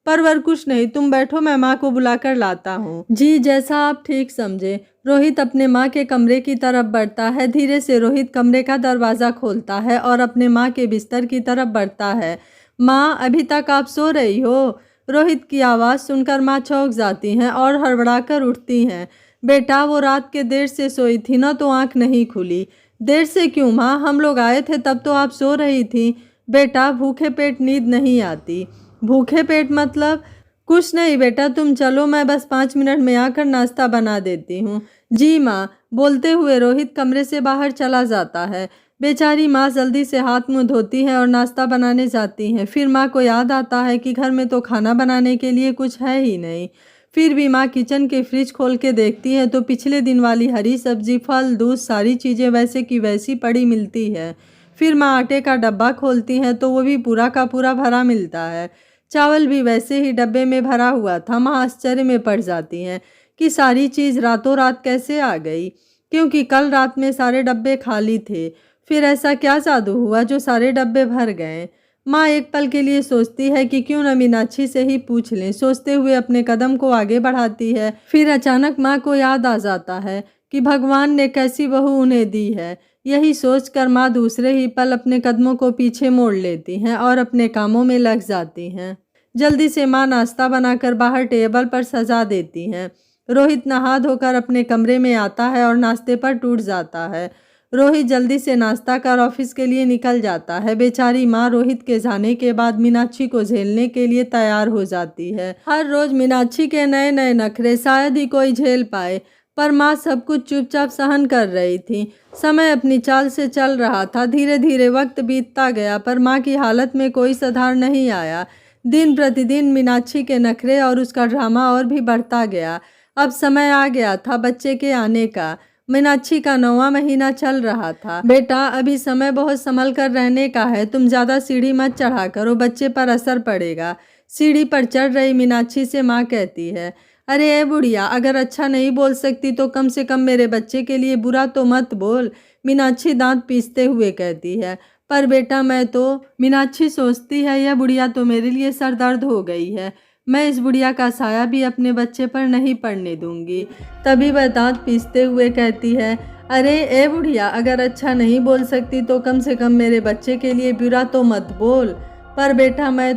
S1: परवर कुछ नहीं, तुम बैठो, मैं माँ को बुलाकर लाता हूँ। जी, जैसा आप ठीक समझे। रोहित अपने माँ के कमरे की तरफ बढ़ता है। धीरे से रोहित कमरे का दरवाज़ा खोलता है और अपने माँ के बिस्तर की तरफ बढ़ता है। माँ, अभी तक आप सो रही हो? रोहित की आवाज़ सुनकर माँ चौंक जाती हैं और हड़बड़ाकर उठती हैं। बेटा, वो रात के देर से सोई थी ना, तो आँख नहीं खुली। देर से क्यों माँ? हम लोग आए थे तब तो आप सो रही थी। बेटा, भूखे पेट नींद नहीं आती। भूखे पेट मतलब? कुछ नहीं बेटा, तुम चलो, मैं बस 5 मिनट में आकर नाश्ता बना देती हूँ। जी माँ, बोलते हुए रोहित कमरे से बाहर चला जाता है। बेचारी माँ जल्दी से हाथ मुंह धोती है और नाश्ता बनाने जाती हैं। फिर माँ को याद आता है कि घर में तो खाना बनाने के लिए कुछ है ही नहीं। फिर भी माँ किचन के फ्रिज खोल के देखती है तो पिछले दिन वाली हरी सब्जी, फल, दूध, सारी चीज़ें वैसे की वैसी पड़ी मिलती है। फिर माँ आटे का डब्बा खोलती हैं तो वो भी पूरा का पूरा भरा मिलता है। चावल भी वैसे ही डब्बे में भरा हुआ था। माँ आश्चर्य में पड़ जाती हैं कि सारी चीज़ रातों रात कैसे आ गई, क्योंकि कल रात में सारे डब्बे खाली थे। फिर ऐसा क्या जादू हुआ जो सारे डब्बे भर गए। माँ एक पल के लिए सोचती है कि क्यों न मीनाक्षी से ही पूछ लें। सोचते हुए अपने कदम को आगे बढ़ाती है। फिर अचानक माँ को याद आ जाता है कि भगवान ने कैसी बहू उन्हें दी है। यही सोचकर माँ दूसरे ही पल अपने कदमों को पीछे मोड़ लेती हैं और अपने कामों में लग जाती हैं। जल्दी से माँ नाश्ता बनाकर बाहर टेबल पर सजा देती हैं। रोहित नहा धोकर अपने कमरे में आता है और नाश्ते पर टूट जाता है। रोहित जल्दी से नाश्ता कर ऑफिस के लिए निकल जाता है। बेचारी माँ रोहित के जाने के बाद मीनाक्षी को झेलने के लिए तैयार हो जाती है। हर रोज मीनाक्षी के नए नए नखरे शायद ही कोई झेल पाए, पर माँ सब कुछ चुपचाप सहन कर रही थी। समय अपनी चाल से चल रहा था। धीरे धीरे वक्त बीतता गया, पर माँ की हालत में कोई सुधार नहीं आया। दिन प्रतिदिन मीनाक्षी के नखरे और उसका ड्रामा और भी बढ़ता गया। अब समय आ गया था बच्चे के आने का। मीनाक्षी का 9वां महीना चल रहा था। बेटा, अभी समय बहुत संभल कर रहने का है। तुम ज़्यादा सीढ़ी मत चढ़ा करो, बच्चे पर असर पड़ेगा। सीढ़ी पर चढ़ रही मीनाक्षी से माँ कहती है, अरे ए बुढ़िया, अगर अच्छा नहीं बोल सकती तो कम से कम मेरे बच्चे के लिए बुरा तो मत बोल। मीनाक्षी दांत पीसते हुए कहती है, पर बेटा मैं तो। मीनाक्षी सोचती है, यह बुढ़िया तो मेरे लिए सरदर्द हो गई है। मैं इस बुढ़िया का साया भी अपने बच्चे पर नहीं पड़ने दूंगी। तभी वह दांत पीसते हुए कहती है, अरे ए बुढ़िया, अगर अच्छा नहीं बोल सकती तो कम से कम मेरे बच्चे के लिए बुरा तो मत बोल। पर बेटा मैं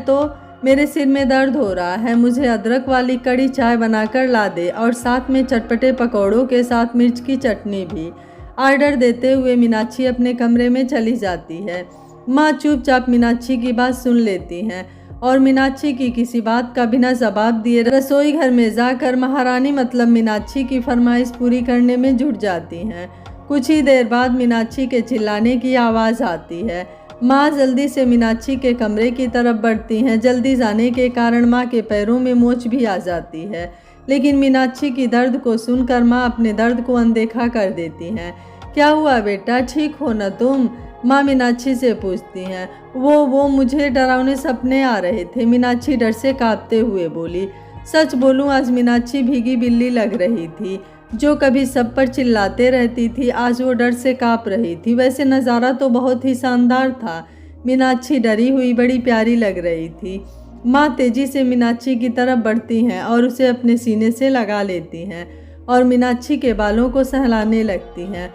S1: तो मेरे सिर में दर्द हो रहा है। मुझे अदरक वाली कड़ी चाय बनाकर ला दे और साथ में चटपटे पकौड़ों के साथ मिर्च की चटनी भी। ऑर्डर देते हुए मीनाक्षी अपने कमरे में चली जाती है। माँ चुपचाप मीनाक्षी की बात सुन लेती हैं और मीनाक्षी की किसी बात का बिना जवाब दिए रसोई घर में जाकर महारानी मतलब मीनाक्षी की फरमाइश पूरी करने में जुट जाती हैं। कुछ ही देर बाद मीनाक्षी के चिल्लाने की आवाज़ आती है। माँ जल्दी से मीनाक्षी के कमरे की तरफ बढ़ती हैं। जल्दी जाने के कारण माँ के पैरों में मोच भी आ जाती है, लेकिन मीनाक्षी की दर्द को सुनकर माँ अपने दर्द को अनदेखा कर देती हैं। क्या हुआ बेटा, ठीक हो न तुम? माँ मीनाक्षी से पूछती हैं। वो मुझे डरावने सपने आ रहे थे, मीनाक्षी डर से कांपते हुए बोली। सच बोलूं, आज मीनाक्षी भीगी बिल्ली लग रही थी। जो कभी सब पर चिल्लाते रहती थी, आज वो डर से कांप रही थी। वैसे नज़ारा तो बहुत ही शानदार था। मीनाक्षी डरी हुई बड़ी प्यारी लग रही थी। माँ तेजी से मीनाक्षी की तरफ बढ़ती हैं और उसे अपने सीने से लगा लेती हैं और मीनाक्षी के बालों को सहलाने लगती हैं।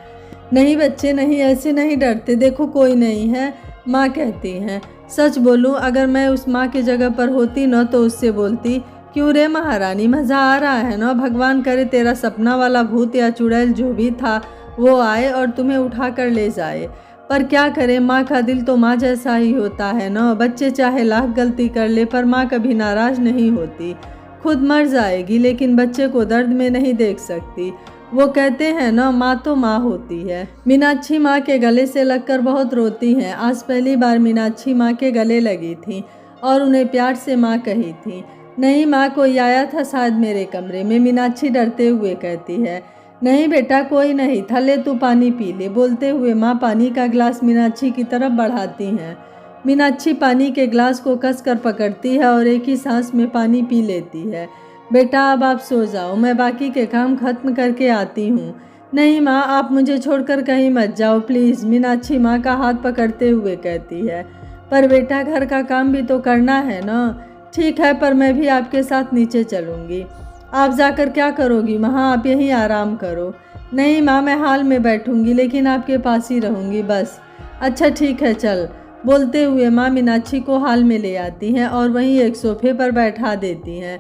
S1: नहीं बच्चे नहीं, ऐसे नहीं डरते, देखो कोई नहीं है, माँ कहती हैं। सच बोलूं, अगर मैं उस माँ की जगह पर होती न तो उससे बोलती, क्यों रे महारानी, मज़ा आ रहा है ना? भगवान करे तेरा सपना वाला भूत या चुड़ैल जो भी था वो आए और तुम्हें उठा कर ले जाए। पर क्या करें, माँ का दिल तो माँ जैसा ही होता है ना। बच्चे चाहे लाख गलती कर ले पर माँ कभी नाराज़ नहीं होती। खुद मर जाएगी लेकिन बच्चे को दर्द में नहीं देख सकती। वो कहते हैं ना, माँ तो माँ होती है। मीनाक्षी माँ के गले से लगकर बहुत रोती हैं। आज पहली बार मीनाक्षी माँ के गले लगी थी और उन्हें प्यार से माँ कही थी। नहीं माँ, कोई आया था शायद मेरे कमरे में, मीनाक्षी डरते हुए कहती है। नहीं बेटा, कोई नहीं था, ले तू पानी पी ले। बोलते हुए माँ पानी का गिलास मीनाक्षी की तरफ बढ़ाती हैं। मीनाक्षी पानी के गिलास को कसकर पकड़ती है और एक ही सांस में पानी पी लेती है। बेटा अब आप सो जाओ, मैं बाकी के काम खत्म करके आती हूँ। नहीं माँ, आप मुझे छोड़कर कहीं मत जाओ प्लीज़, मीनाक्षी माँ का हाथ पकड़ते हुए कहती है। पर बेटा, घर का काम भी तो करना है ना। ठीक है, पर मैं भी आपके साथ नीचे चलूँगी। आप जाकर क्या करोगी वहाँ? आप यहीं आराम करो। नहीं माँ, मैं हाल में बैठूँगी लेकिन आपके पास ही रहूँगी बस। अच्छा ठीक है, चल। बोलते हुए माँ मीनाक्षी को हाल में ले आती हैं और वहीं एक सोफे पर बैठा देती हैं।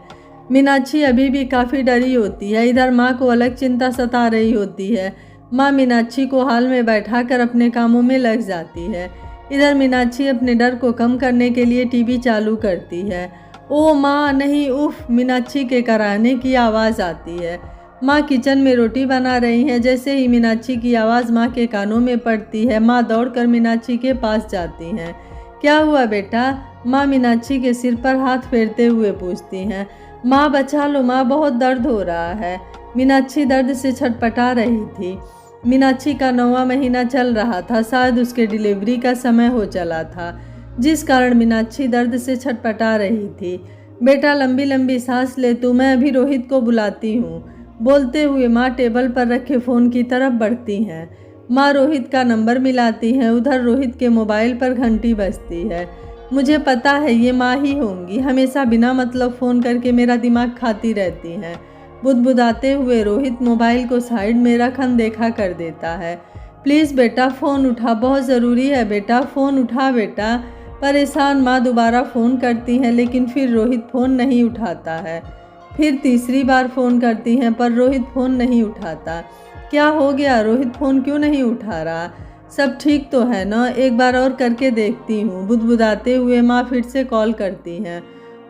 S1: मीनाक्षी अभी भी काफ़ी डरी होती है। इधर माँ को अलग चिंता सता रही होती है। माँ मीनाक्षी को हाल में बैठाकर अपने कामों में लग जाती है। इधर मीनाक्षी अपने डर को कम करने के लिए टीवी चालू करती है। ओ माँ नहीं, उफ, मीनाक्षी के कराहने की आवाज़ आती है। माँ किचन में रोटी बना रही हैं। जैसे ही मीनाक्षी की आवाज़ माँ के कानों में पड़ती है, माँ दौड़कर मीनाक्षी के पास जाती हैं। क्या हुआ बेटा? माँ मीनाक्षी के सिर पर हाथ फेरते हुए पूछती हैं। माँ बचा लो माँ, बहुत दर्द हो रहा है। मीनाक्षी दर्द से छटपटा रही थी। मीनाक्षी का 9वां महीना चल रहा था, शायद उसके डिलीवरी का समय हो चला था, जिस कारण मीनाक्षी दर्द से छटपटा रही थी। बेटा लंबी लंबी सांस ले तू, मैं अभी रोहित को बुलाती हूँ। बोलते हुए माँ टेबल पर रखे फ़ोन की तरफ बढ़ती हैं। माँ रोहित का नंबर मिलाती हैं। उधर रोहित के मोबाइल पर घंटी बजती है। मुझे पता है ये माँ ही होंगी, हमेशा बिना मतलब फ़ोन करके मेरा दिमाग खाती रहती हैं। बुदबुदाते हुए रोहित मोबाइल को साइड में रख अनदेखा कर देता है। प्लीज़ बेटा फ़ोन उठा, बहुत ज़रूरी है बेटा, फ़ोन उठा बेटा। परेशान माँ दोबारा फ़ोन करती हैं, लेकिन फिर रोहित फ़ोन नहीं उठाता है। फिर तीसरी बार फ़ोन करती हैं, पर रोहित फ़ोन नहीं उठाता। क्या हो गया? रोहित फ़ोन क्यों नहीं उठा रहा? सब ठीक तो है ना? एक बार और करके देखती हूँ। बुदबुदाते हुए माँ फिर से कॉल करती हैं।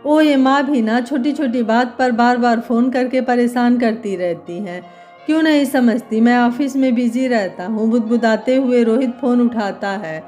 S1: ओ ये माँ भी ना छोटी छोटी बात पर बार बार फ़ोन करके परेशान करती रहती हैं। क्यों नहीं समझती, मैं ऑफिस में बिजी रहता हूँ। बुदबुदाते हुए रोहित फ़ोन उठाता है।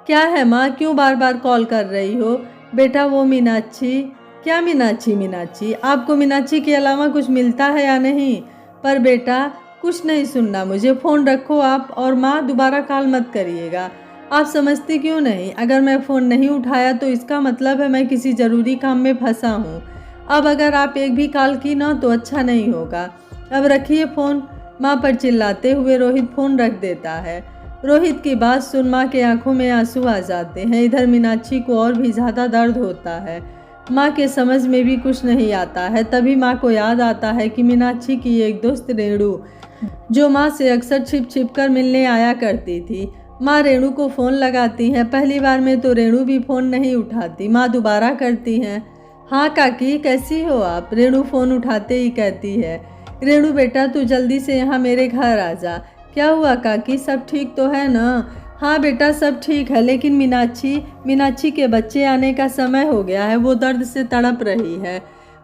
S1: क्या है माँ, क्यों बार बार कॉल कर रही हो? बेटा वो मीनाक्षी। क्या मीनाक्षी? मीनाक्षी? आपको मीनाक्षी के अलावा कुछ मिलता है या नहीं? पर बेटा कुछ नहीं सुनना मुझे, फ़ोन रखो आप। और माँ दोबारा कॉल मत करिएगा। आप समझती क्यों नहीं? अगर मैं फ़ोन नहीं उठाया तो इसका मतलब है मैं किसी ज़रूरी काम में फंसा हूँ। अब अगर आप एक भी कॉल की ना तो अच्छा नहीं होगा। अब रखिए फ़ोन। माँ पर चिल्लाते हुए रोहित फ़ोन रख देता है। रोहित की बात सुन माँ के आंखों में आंसू आ जाते हैं। इधर मीनाक्षी को और भी ज़्यादा दर्द होता है। माँ के समझ में भी कुछ नहीं आता है। तभी माँ को याद आता है कि मीनाक्षी की एक दोस्त रेणु, जो माँ से अक्सर छिप छिप कर मिलने आया करती थी। माँ रेणु को फ़ोन लगाती हैं। पहली बार में तो रेणु भी फ़ोन नहीं उठाती। माँ दोबारा करती हैं। हाँ काकी, कैसी हो आप? रेणु फ़ोन उठाते ही कहती है। रेणु बेटा तू जल्दी से यहाँ मेरे घर आ जा। क्या हुआ काकी, सब ठीक तो है ना? हाँ बेटा सब ठीक है, लेकिन मीनाक्षी के बच्चे आने का समय हो गया है, वो दर्द से तड़प रही है।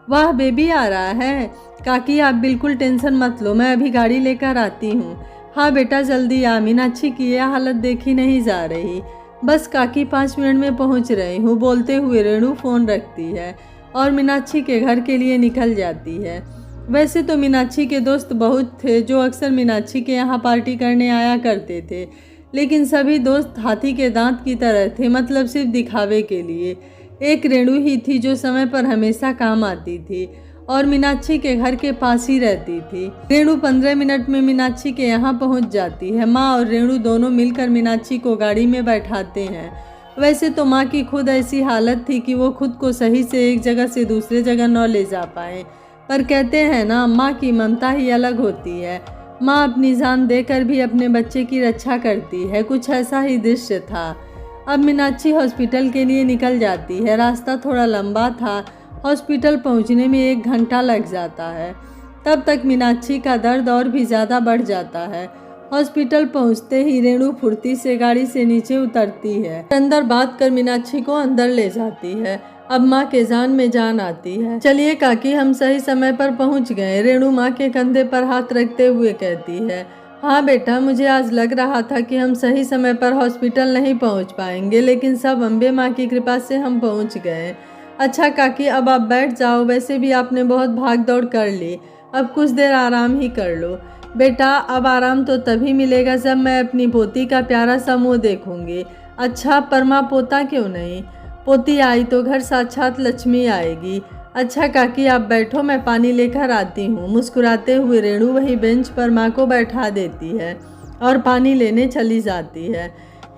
S1: वाह बेबी आ रहा है? काकी आप बिल्कुल टेंशन मत लो, मैं अभी गाड़ी लेकर आती हूँ। हाँ बेटा जल्दी आ, मीनाक्षी की यह हालत देखी नहीं जा रही। बस काकी 5 मिनट में पहुँच रही हूँ। बोलते हुए रेणु फ़ोन रखती है और मीनाक्षी के घर के लिए निकल जाती है। वैसे तो मीनाक्षी के दोस्त बहुत थे जो अक्सर मीनाक्षी के यहाँ पार्टी करने आया करते थे, लेकिन सभी दोस्त हाथी के दांत की तरह थे, मतलब सिर्फ दिखावे के लिए। एक रेणु ही थी जो समय पर हमेशा काम आती थी और मीनाक्षी के घर के पास ही रहती थी। रेणु 15 मिनट में मीनाक्षी के यहाँ पहुँच जाती है। माँ और रेणु दोनों मिलकर मीनाक्षी को गाड़ी में बैठाते हैं। वैसे तो माँ की खुद ऐसी हालत थी कि वो खुद को सही से एक जगह से दूसरे जगह न ले जा पाए, पर कहते हैं ना माँ की ममता ही अलग होती है। माँ अपनी जान देकर भी अपने बच्चे की रक्षा करती है। कुछ ऐसा ही दृश्य था। अब मीनाक्षी हॉस्पिटल के लिए निकल जाती है। रास्ता थोड़ा लंबा था, हॉस्पिटल पहुंचने में 1 घंटा लग जाता है। तब तक मीनाक्षी का दर्द और भी ज़्यादा बढ़ जाता है। हॉस्पिटल पहुंचते ही रेणु फुर्ती से गाड़ी से नीचे उतरती है, अंदर बात कर मीनाक्षी को अंदर ले जाती है। अब माँ के जान में जान आती है। चलिए काकी हम सही समय पर पहुंच गए। रेणु माँ के कंधे पर हाथ रखते हुए कहती है। हाँ बेटा, मुझे आज लग रहा था कि हम सही समय पर हॉस्पिटल नहीं पहुंच पाएंगे, लेकिन सब अम्बे माँ की कृपा से हम पहुंच गए। अच्छा काकी अब आप बैठ जाओ, वैसे भी आपने बहुत भाग दौड़ कर ली, अब कुछ देर आराम ही कर लो। बेटा अब आराम तो तभी मिलेगा जब मैं अपनी पोती का प्यारा सा मुँह देखूंगी। अच्छा पर माँ पोता क्यों नहीं? पोती आई तो घर साक्षात लक्ष्मी आएगी। अच्छा काकी आप बैठो, मैं पानी लेकर आती हूँ। मुस्कुराते हुए रेणु वही बेंच पर माँ को बैठा देती है और पानी लेने चली जाती है।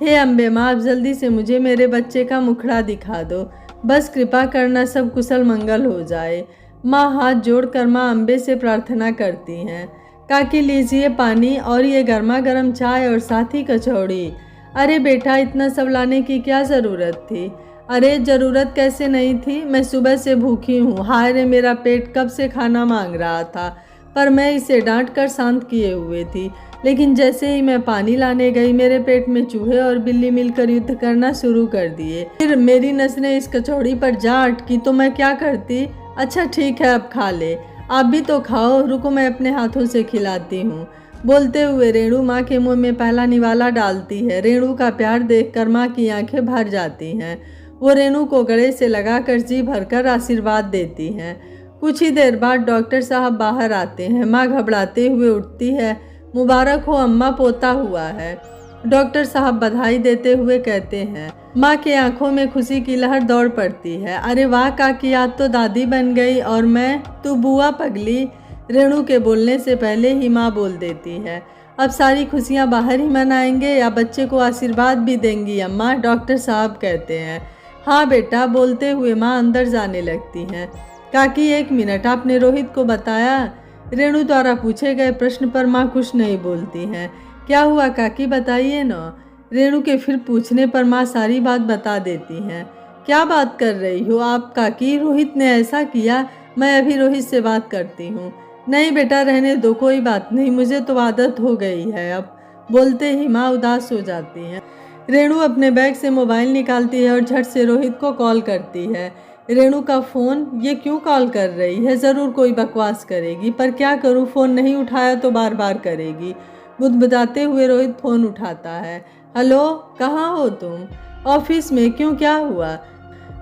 S1: हे अम्बे माँ, आप जल्दी से मुझे मेरे बच्चे का मुखड़ा दिखा दो, बस कृपा करना सब कुशल मंगल हो जाए। माँ हाथ जोड़कर माँ अम्बे से प्रार्थना करती हैं। काकी लीजिए पानी और ये गर्मा गर्म चाय और साथ ही कचौड़ी। अरे बेटा इतना सब लाने की क्या ज़रूरत थी? अरे ज़रूरत कैसे नहीं थी, मैं सुबह से भूखी हूँ। हाय रे मेरा पेट कब से खाना मांग रहा था, पर मैं इसे डांट कर शांत किए हुए थी। लेकिन जैसे ही मैं पानी लाने गई मेरे पेट में चूहे और बिल्ली मिलकर युद्ध करना शुरू कर दिए। फिर मेरी नज़रें इस कचौड़ी पर जा अटकी तो मैं क्या करती? अच्छा ठीक है अब खा ले। आप भी तो खाओ, रुको मैं अपने हाथों से खिलाती हूँ। बोलते हुए रेणु माँ के मुंह में पहला निवाला डालती है। रेणु का प्यार देखकर माँ की आंखें भर जाती हैं। वो रेणु को गले से लगाकर जी भरकर आशीर्वाद देती हैं। कुछ ही देर बाद डॉक्टर साहब बाहर आते हैं। माँ घबराते हुए उठती है। मुबारक हो अम्मा, पोता हुआ है। डॉक्टर साहब बधाई देते हुए कहते हैं। माँ के आंखों में खुशी की लहर दौड़ पड़ती है। अरे वाह काकी, आज तो दादी बन गई और मैं तू बुआ पगली। रेणु के बोलने से पहले ही माँ बोल देती है। अब सारी खुशियाँ बाहर ही मनाएंगे या बच्चे को आशीर्वाद भी देंगी अम्मा? डॉक्टर साहब कहते हैं। हाँ बेटा, बोलते हुए माँ अंदर जाने लगती हैं। काकी 1 मिनट, आपने रोहित को बताया? रेणु द्वारा पूछे गए प्रश्न पर माँ कुछ नहीं बोलती हैं। क्या हुआ काकी, बताइए ना। रेणु के फिर पूछने पर माँ सारी बात बता देती हैं। क्या बात कर रही हो आप काकी? रोहित ने ऐसा किया? मैं अभी रोहित से बात करती हूँ। नहीं बेटा, रहने दो, कोई बात नहीं, मुझे तो आदत हो गई है अब। बोलते ही माँ उदास हो जाती हैं। रेणु अपने बैग से मोबाइल निकालती है और झट से रोहित को कॉल करती है। रेणु का फ़ोन, ये क्यों कॉल कर रही है? ज़रूर कोई बकवास करेगी, पर क्या करूँ, फ़ोन नहीं उठाया तो बार बार करेगी। बुदबुदाते हुए रोहित फ़ोन उठाता है। हेलो, कहाँ हो तुम? ऑफिस में। क्यों, क्या हुआ?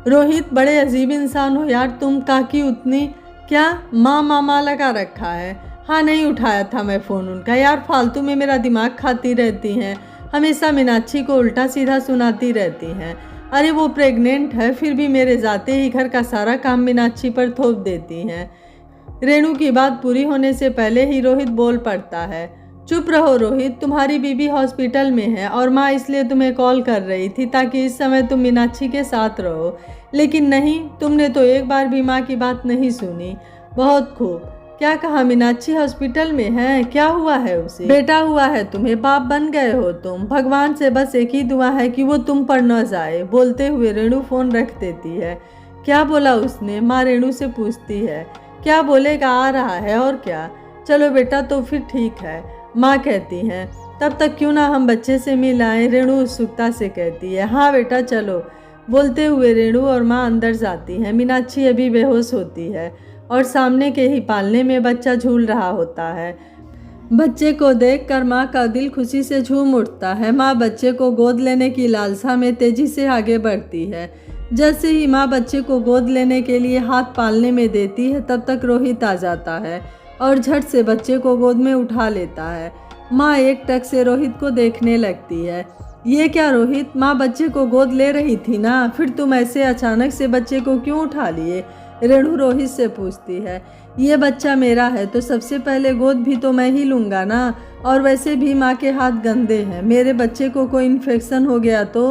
S1: रोहित, बड़े अजीब इंसान हो यार तुम। काकी उतनी क्या माँ लगा रखा है। हाँ, नहीं उठाया था मैं फ़ोन उनका। यार फालतू में मेरा दिमाग खाती रहती हैं, हमेशा मीनाक्षी को उल्टा सीधा सुनाती रहती हैं। अरे वो प्रेग्नेंट है, फिर भी मेरे जाते ही घर का सारा काम मीनाक्षी पर थोप देती हैं। रेणु की बात पूरी होने से पहले ही रोहित बोल पड़ता है। चुप रहो रोहित, तुम्हारी बीबी हॉस्पिटल में है और माँ इसलिए तुम्हें कॉल कर रही थी ताकि इस समय तुम मीनाक्षी के साथ रहो। लेकिन नहीं, तुमने तो एक बार भी माँ की बात नहीं सुनी। बहुत खूब। क्या कहा? मीनाक्षी हॉस्पिटल में है? क्या हुआ है उसे? बेटा हुआ है तुम्हें, बाप बन गए हो तुम। भगवान से बस एक ही दुआ है कि वो तुम पर न जाए। बोलते हुए रेणु फ़ोन रख देती है। क्या बोला उसने? माँ रेणु से पूछती है। क्या बोलेगा, आ रहा है और क्या। चलो बेटा, तो फिर ठीक है, माँ कहती हैं। तब तक क्यों ना हम बच्चे से मिल आएं? रेणु उत्सुकता से कहती है। हाँ बेटा चलो। बोलते हुए रेणु और माँ अंदर जाती हैं। मीनाक्षी अभी बेहोश होती है और सामने के ही पालने में बच्चा झूल रहा होता है। बच्चे को देखकर माँ का दिल खुशी से झूम उठता है। माँ बच्चे को गोद लेने की लालसा में तेजी से आगे बढ़ती है। जैसे ही माँ बच्चे को गोद लेने के लिए हाथ पालने में देती है, तब तक रोहित आ जाता है और झट से बच्चे को गोद में उठा लेता है। माँ एक टक से रोहित को देखने लगती है। ये क्या रोहित, माँ बच्चे को गोद ले रही थी ना, फिर तुम ऐसे अचानक से बच्चे को क्यों उठा लिए? रेणु रोहित से पूछती है। ये बच्चा मेरा है तो सबसे पहले गोद भी तो मैं ही लूँगा ना, और वैसे भी माँ के हाथ गंदे हैं, मेरे बच्चे को कोई इन्फेक्शन हो गया तो?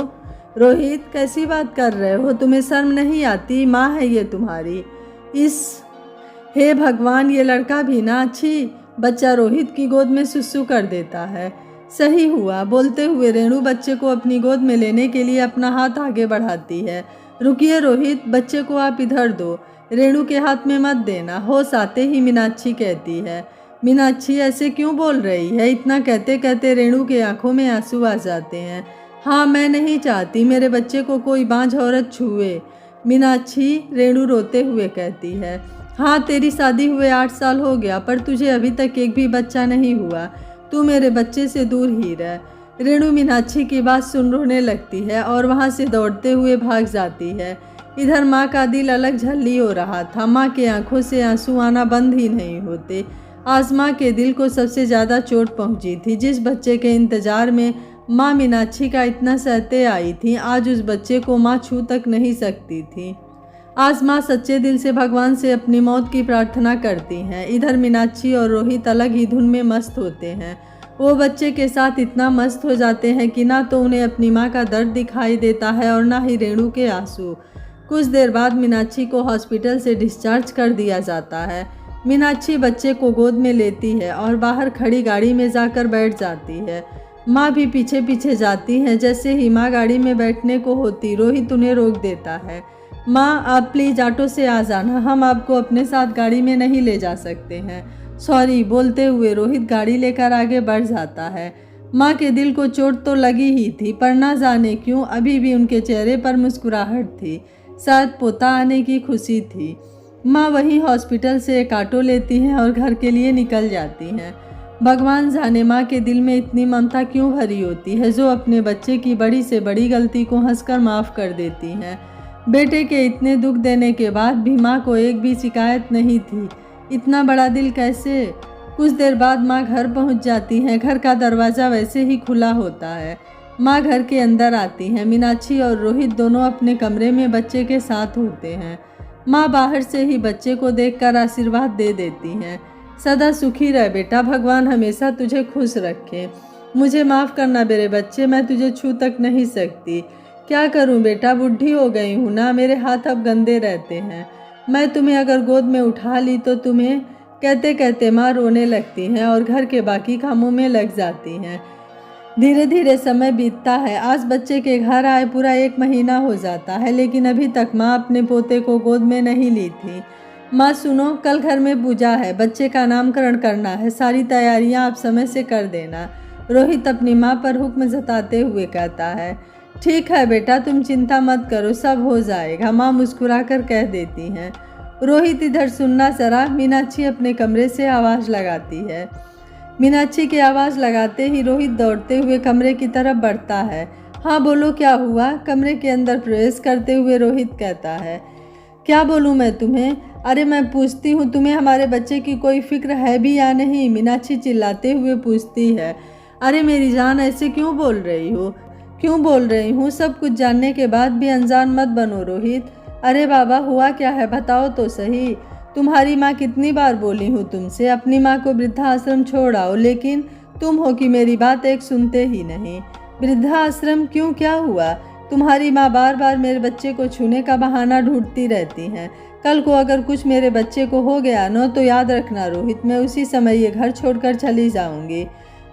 S1: रोहित, कैसी बात कर रहे हो? तुम्हें शर्म नहीं आती? माँ है ये तुम्हारी। हे भगवान, ये लड़का भी ना अच्छी। बच्चा रोहित की गोद में सुसु कर देता है। सही हुआ। बोलते हुए रेणु बच्चे को अपनी गोद में लेने के लिए अपना हाथ आगे बढ़ाती है। रुकिए रोहित, बच्चे को आप इधर दो, रेणु के हाथ में मत देना। होश आते ही मीनाक्षी कहती है। मीनाक्षी ऐसे क्यों बोल रही है? इतना कहते कहते रेणु के आंखों में आंसू आ जाते हैं। हाँ, मैं नहीं चाहती मेरे बच्चे को कोई बांझ औरत छुए। मीनाक्षी, रेणु रोते हुए कहती है। हाँ, तेरी शादी हुए 8 साल हो गया, पर तुझे अभी तक एक भी बच्चा नहीं हुआ। तू मेरे बच्चे से दूर ही रह। रेणु मीनाक्षी की बात सुन रोने लगती है और वहाँ से दौड़ते हुए भाग जाती है। इधर माँ का दिल अलग झल्ली हो रहा था। माँ के आंखों से आंसू आना बंद ही नहीं होते। आज माँ के दिल को सबसे ज़्यादा चोट पहुँची थी। जिस बच्चे के इंतज़ार में माँ मीनाक्षी का इतना सहते आई थी, आज उस बच्चे को माँ छू तक नहीं सकती थी। आज माँ सच्चे दिल से भगवान से अपनी मौत की प्रार्थना करती हैं। इधर मीनाक्षी और रोहित अलग ही धुन में मस्त होते हैं। वो बच्चे के साथ इतना मस्त हो जाते हैं कि ना तो उन्हें अपनी माँ का दर्द दिखाई देता है और ना ही रेणु के आंसू। कुछ देर बाद मीनाक्षी को हॉस्पिटल से डिस्चार्ज कर दिया जाता है। मीनाक्षी बच्चे को गोद में लेती है और बाहर खड़ी गाड़ी में जाकर बैठ जाती है। माँ भी पीछे पीछे जाती है। जैसे ही माँ गाड़ी में बैठने को होती, रोहित उन्हें रोक देता है। माँ, आप प्लीज़ ऑटो से आ जाना, हम आपको अपने साथ गाड़ी में नहीं ले जा सकते हैं। सॉरी। बोलते हुए रोहित गाड़ी लेकर आगे बढ़ जाता है। माँ के दिल को चोट तो लगी ही थी, पर ना जाने क्यों अभी भी उनके चेहरे पर मुस्कुराहट थी। शायद पोता आने की खुशी थी। माँ वहीं हॉस्पिटल से एक ऑटो लेती हैं और घर के लिए निकल जाती हैं। भगवान जाने माँ के दिल में इतनी ममता क्यों भरी होती है जो अपने बच्चे की बड़ी से बड़ी गलती को हंसकर माफ़ कर देती हैं। बेटे के इतने दुख देने के बाद भी माँ को एक भी शिकायत नहीं थी। इतना बड़ा दिल कैसे। कुछ देर बाद माँ घर पहुँच जाती हैं। घर का दरवाज़ा वैसे ही खुला होता है। माँ घर के अंदर आती हैं। मीनाक्षी और रोहित दोनों अपने कमरे में बच्चे के साथ होते हैं। माँ बाहर से ही बच्चे को देखकर आशीर्वाद दे देती हैं। सदा सुखी रह बेटा, भगवान हमेशा तुझे खुश रखे। मुझे माफ़ करना मेरे बच्चे, मैं तुझे छू तक नहीं सकती। क्या करूं बेटा, बुढ़ी हो गई हूं ना, मेरे हाथ अब गंदे रहते हैं। मैं तुम्हें अगर गोद में उठा ली तो तुम्हें कहते कहते माँ रोने लगती हैं और घर के बाकी कामों में लग जाती हैं। धीरे धीरे समय बीतता है। आज बच्चे के घर आए पूरा 1 महीना हो जाता है, लेकिन अभी तक माँ अपने पोते को गोद में नहीं ली थी। माँ सुनो, कल घर में पूजा है, बच्चे का नामकरण करना है, सारी तैयारियाँ आप समय से कर देना। रोहित अपनी माँ पर हुक्म जताते हुए कहता है। ठीक है बेटा, तुम चिंता मत करो, सब हो जाएगा, माँ मुस्कुराकर कह देती हैं। रोहित इधर सुनना जरा। मीनाक्षी अपने कमरे से आवाज़ लगाती है। मीनाक्षी की आवाज़ लगाते ही रोहित दौड़ते हुए कमरे की तरफ बढ़ता है। हाँ बोलो, क्या हुआ? कमरे के अंदर प्रवेश करते हुए रोहित कहता है। क्या बोलूँ मैं तुम्हें? अरे मैं पूछती हूँ, तुम्हें हमारे बच्चे की कोई फिक्र है भी या नहीं? मीनाक्षी चिल्लाते हुए पूछती है। अरे मेरी जान, ऐसे क्यों बोल रही हो? क्यों बोल रही हूँ? सब कुछ जानने के बाद भी अनजान मत बनो रोहित। अरे बाबा, हुआ क्या है, बताओ तो सही। तुम्हारी माँ कितनी बार बोली हूँ तुमसे अपनी माँ को वृद्धाश्रम छोड़ आओ, लेकिन तुम हो कि मेरी बात एक सुनते ही नहीं। वृद्धाश्रम क्यों, क्या हुआ? तुम्हारी माँ बार बार मेरे बच्चे को छूने का बहाना ढूंढती रहती हैं। कल को अगर कुछ मेरे बच्चे को हो गया न, तो याद रखना रोहित, मैं उसी समय ये घर छोड़कर चली जाऊंगी।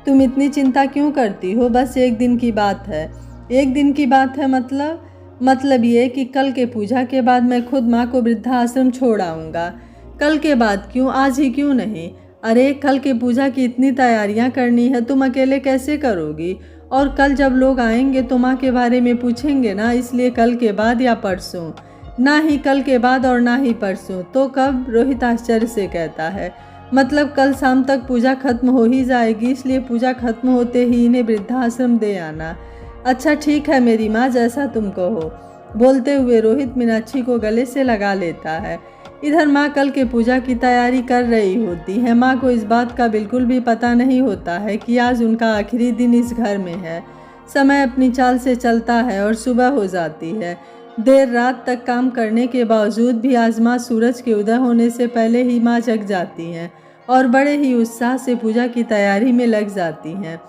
S1: तुम इतनी चिंता क्यों करती हो? बस 1 दिन की बात है। 1 दिन की बात है मतलब ये कि कल के पूजा के बाद मैं खुद माँ को वृद्धाश्रम छोड़ आऊँगा। कल के बाद क्यों, आज ही क्यों नहीं? अरे कल के पूजा की इतनी तैयारियां करनी है, तुम अकेले कैसे करोगी? और कल जब लोग आएंगे तो माँ के बारे में पूछेंगे ना, इसलिए कल के बाद या परसों। ना ही कल के बाद और ना ही परसों, तो कब? रोहित आश्चर्य से कहता है। मतलब कल शाम तक पूजा खत्म हो ही जाएगी, इसलिए पूजा खत्म होते ही इन्हें वृद्धाश्रम दे आना। अच्छा ठीक है मेरी माँ, जैसा तुम कहो। बोलते हुए रोहित मीनाक्षी को गले से लगा लेता है। इधर माँ कल के पूजा की तैयारी कर रही होती है। माँ को इस बात का बिल्कुल भी पता नहीं होता है कि आज उनका आखिरी दिन इस घर में है। समय अपनी चाल से चलता है और सुबह हो जाती है। देर रात तक काम करने के बावजूद भी आज माँ सूरज के उदय होने से पहले ही माँ जग जाती हैं और बड़े ही उत्साह से पूजा की तैयारी में लग जाती हैं।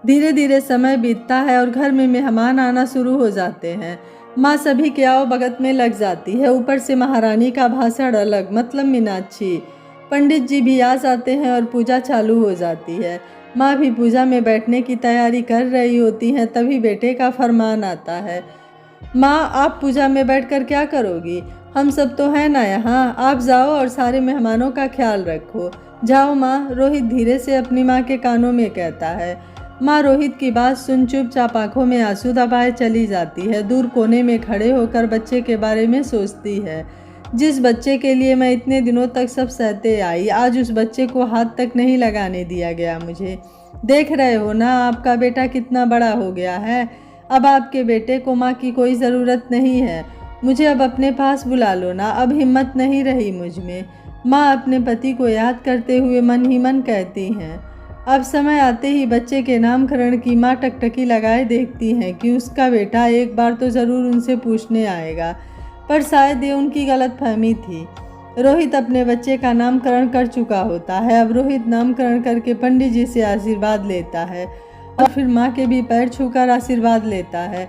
S1: धीरे धीरे समय बीतता है और घर में मेहमान आना शुरू हो जाते हैं। माँ सभी के आओ भगत में लग जाती है। ऊपर से महारानी का भाषण अलग, मतलब मीनाक्षी। पंडित जी भी आ जाते हैं और पूजा चालू हो जाती है। माँ भी पूजा में बैठने की तैयारी कर रही होती हैं, तभी बेटे का फरमान आता है। माँ, आप पूजा में बैठकर क्या करोगी? हम सब तो हैं ना यहाँ, आप जाओ और सारे मेहमानों का ख्याल रखो। जाओ माँ, रोहित धीरे से अपनी माँ के कानों में कहता है। माँ रोहित की बात सुन चुपचाप आंखों में आंसू दबाए चली जाती है। दूर कोने में खड़े होकर बच्चे के बारे में सोचती है। जिस बच्चे के लिए मैं इतने दिनों तक सब सहते आई, आज उस बच्चे को हाथ तक नहीं लगाने दिया गया मुझे। देख रहे हो ना, आपका बेटा कितना बड़ा हो गया है। अब आपके बेटे को माँ की कोई ज़रूरत नहीं है। मुझे अब अपने पास बुला लो ना, अब हिम्मत नहीं रही मुझ में। माँ अपने पति को याद करते हुए मन ही मन कहती हैं। अब समय आते ही बच्चे के नामकरण की माँ टकटकी लगाए देखती हैं कि उसका बेटा एक बार तो ज़रूर उनसे पूछने आएगा, पर शायद ये उनकी गलतफहमी थी। रोहित अपने बच्चे का नामकरण कर चुका होता है। अब रोहित नामकरण करके पंडित जी से आशीर्वाद लेता है और फिर माँ के भी पैर छूकर आशीर्वाद लेता है।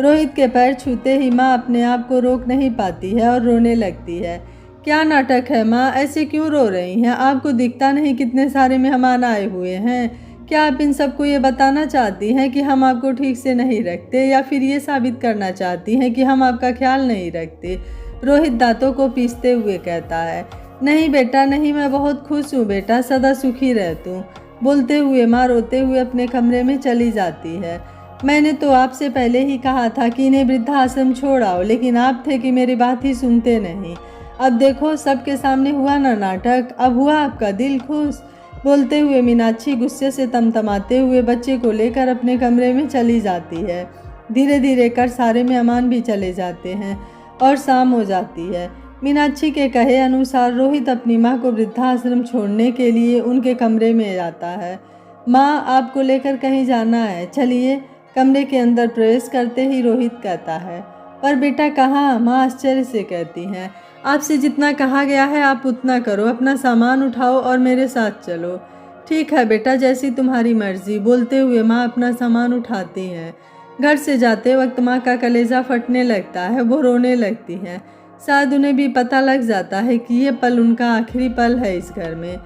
S1: रोहित के पैर छूते ही माँ अपने आप को रोक नहीं पाती है और रोने लगती है। क्या नाटक है माँ, ऐसे क्यों रो रही हैं? आपको दिखता नहीं कितने सारे मेहमान आए हुए हैं? क्या आप इन सबको ये बताना चाहती हैं कि हम आपको ठीक से नहीं रखते, या फिर ये साबित करना चाहती हैं कि हम आपका ख्याल नहीं रखते? रोहित दांतों को पीसते हुए कहता है। नहीं बेटा नहीं, मैं बहुत खुश हूँ बेटा, सदा सुखी रह तू। बोलते हुए माँ रोते हुए अपने कमरे में चली जाती है। मैंने तो आपसे पहले ही कहा था कि इन्हें वृद्धाश्रम छोड़ आओ, लेकिन आप थे कि मेरी बात ही सुनते नहीं। अब देखो सबके सामने हुआ ना नाटक, अब हुआ आपका दिल खुश। बोलते हुए मीनाक्षी गुस्से से तमतमाते हुए बच्चे को लेकर अपने कमरे में चली जाती है। धीरे धीरे कर सारे मेहमान भी चले जाते हैं और शाम हो जाती है। मीनाक्षी के कहे अनुसार रोहित अपनी माँ को वृद्धाश्रम छोड़ने के लिए उनके कमरे में जाता है। माँ, आपको लेकर कहीं जाना है, चलिए। कमरे के अंदर प्रवेश करते ही रोहित कहता है, पर बेटा कहाँ? माँ आश्चर्य से कहती हैं, आपसे जितना कहा गया है आप उतना करो, अपना सामान उठाओ और मेरे साथ चलो। ठीक है बेटा, जैसी तुम्हारी मर्जी। बोलते हुए माँ अपना सामान उठाती हैं। घर से जाते वक्त माँ का कलेजा फटने लगता है, वो रोने लगती हैं। शायद उन्हें भी पता लग जाता है कि ये पल उनका आखिरी पल है इस घर में।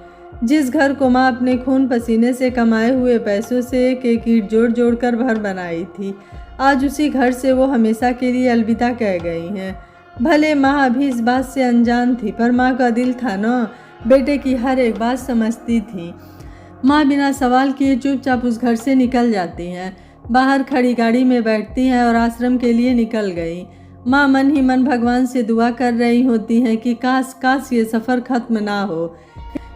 S1: जिस घर को माँ अपने खून पसीने से कमाए हुए पैसों से एक एक ईंट जोड़ जोड़ कर घर बनाई थी, आज उसी घर से वो हमेशा के लिए अलविदा कह गई हैं। भले माँ अभी इस बात से अनजान थी, पर माँ का दिल था ना, बेटे की हर एक बात समझती थी। माँ बिना सवाल किए चुपचाप उस घर से निकल जाती हैं। बाहर खड़ी गाड़ी में बैठती हैं और आश्रम के लिए निकल गई। माँ मन ही मन भगवान से दुआ कर रही होती हैं कि काश काश ये सफ़र खत्म ना हो।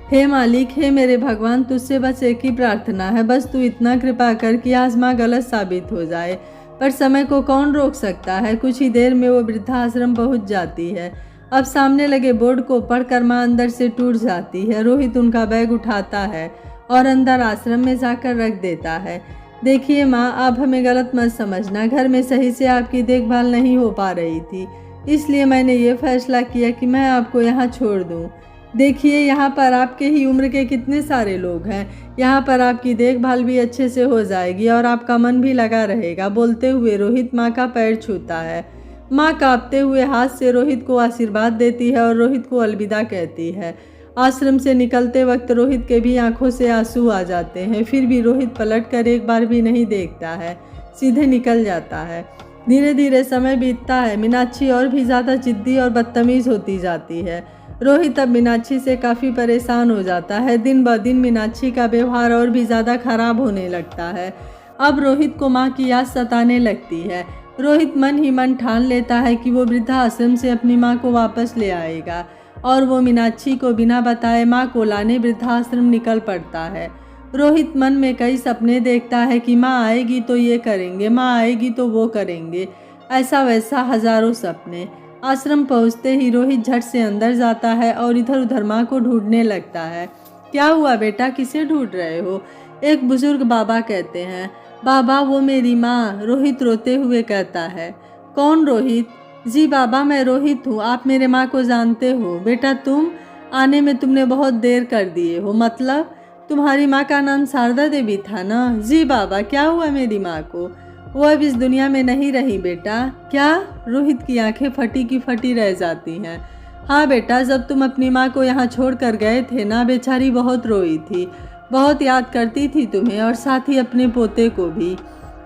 S1: हे मालिक, हे मेरे भगवान, तुझसे बस एक ही प्रार्थना है, बस तू इतना कृपा कर कि आज माँ गलत साबित हो जाए। पर समय को कौन रोक सकता है। कुछ ही देर में वो वृद्धाश्रम पहुँच जाती है। अब सामने लगे बोर्ड को पढ़कर माँ अंदर से टूट जाती है। रोहित उनका बैग उठाता है और अंदर आश्रम में जाकर रख देता है। देखिए माँ, आप हमें गलत मत समझना, घर में सही से आपकी देखभाल नहीं हो पा रही थी, इसलिए मैंने ये फैसला किया कि मैं आपको यहाँ छोड़ दूँ। देखिए यहाँ पर आपके ही उम्र के कितने सारे लोग हैं, यहाँ पर आपकी देखभाल भी अच्छे से हो जाएगी और आपका मन भी लगा रहेगा। बोलते हुए रोहित माँ का पैर छूता है। माँ कांपते हुए हाथ से रोहित को आशीर्वाद देती है और रोहित को अलविदा कहती है। आश्रम से निकलते वक्त रोहित के भी आंखों से आंसू आ जाते हैं, फिर भी रोहित पलटकर एक बार भी नहीं देखता है, सीधे निकल जाता है। धीरे धीरे समय बीतता है। मीनाक्षी और भी ज़्यादा जिद्दी और बदतमीज़ होती जाती है। रोहित अब मीनाक्षी से काफ़ी परेशान हो जाता है। दिन ब दिन मीनाक्षी का व्यवहार और भी ज़्यादा खराब होने लगता है। अब रोहित को माँ की याद सताने लगती है। रोहित मन ही मन ठान लेता है कि वो वृद्धाश्रम से अपनी माँ को वापस ले आएगा और वो मीनाक्षी को बिना बताए माँ को लाने वृद्धाश्रम निकल पड़ता है। रोहित मन में कई सपने देखता है कि माँ आएगी तो ये करेंगे, माँ आएगी तो वो करेंगे, ऐसा वैसा हजारों सपने। आश्रम पहुँचते ही रोहित झट से अंदर जाता है और इधर उधर माँ को ढूंढने लगता है। क्या हुआ बेटा, किसे ढूंढ रहे हो? एक बुजुर्ग बाबा कहते हैं। बाबा, वो मेरी माँ, रोहित रोते हुए कहता है। कौन रोहित? जी बाबा, मैं रोहित हूँ, आप मेरे माँ को जानते हो। बेटा, तुम आने में तुमने बहुत देर कर दिए हो। मतलब तुम्हारी माँ का नाम शारदा देवी था ना? जी बाबा, क्या हुआ मेरी माँ को? वो अब इस दुनिया में नहीं रही बेटा। क्या? रोहित की आंखें फटी की फटी रह जाती हैं। हाँ बेटा, जब तुम अपनी माँ को यहाँ छोड़ कर गए थे ना, बेचारी बहुत रोई थी, बहुत याद करती थी तुम्हें और साथ ही अपने पोते को भी।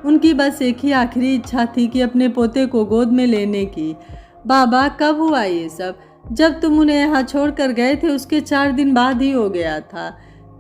S1: उनकी बस एक ही आखिरी इच्छा थी कि अपने पोते को गोद में लेने की। बाबा, कब हुआ ये सब? जब तुम उन्हें यहाँ छोड़ कर गए थे उसके 4 दिन बाद ही हो गया था।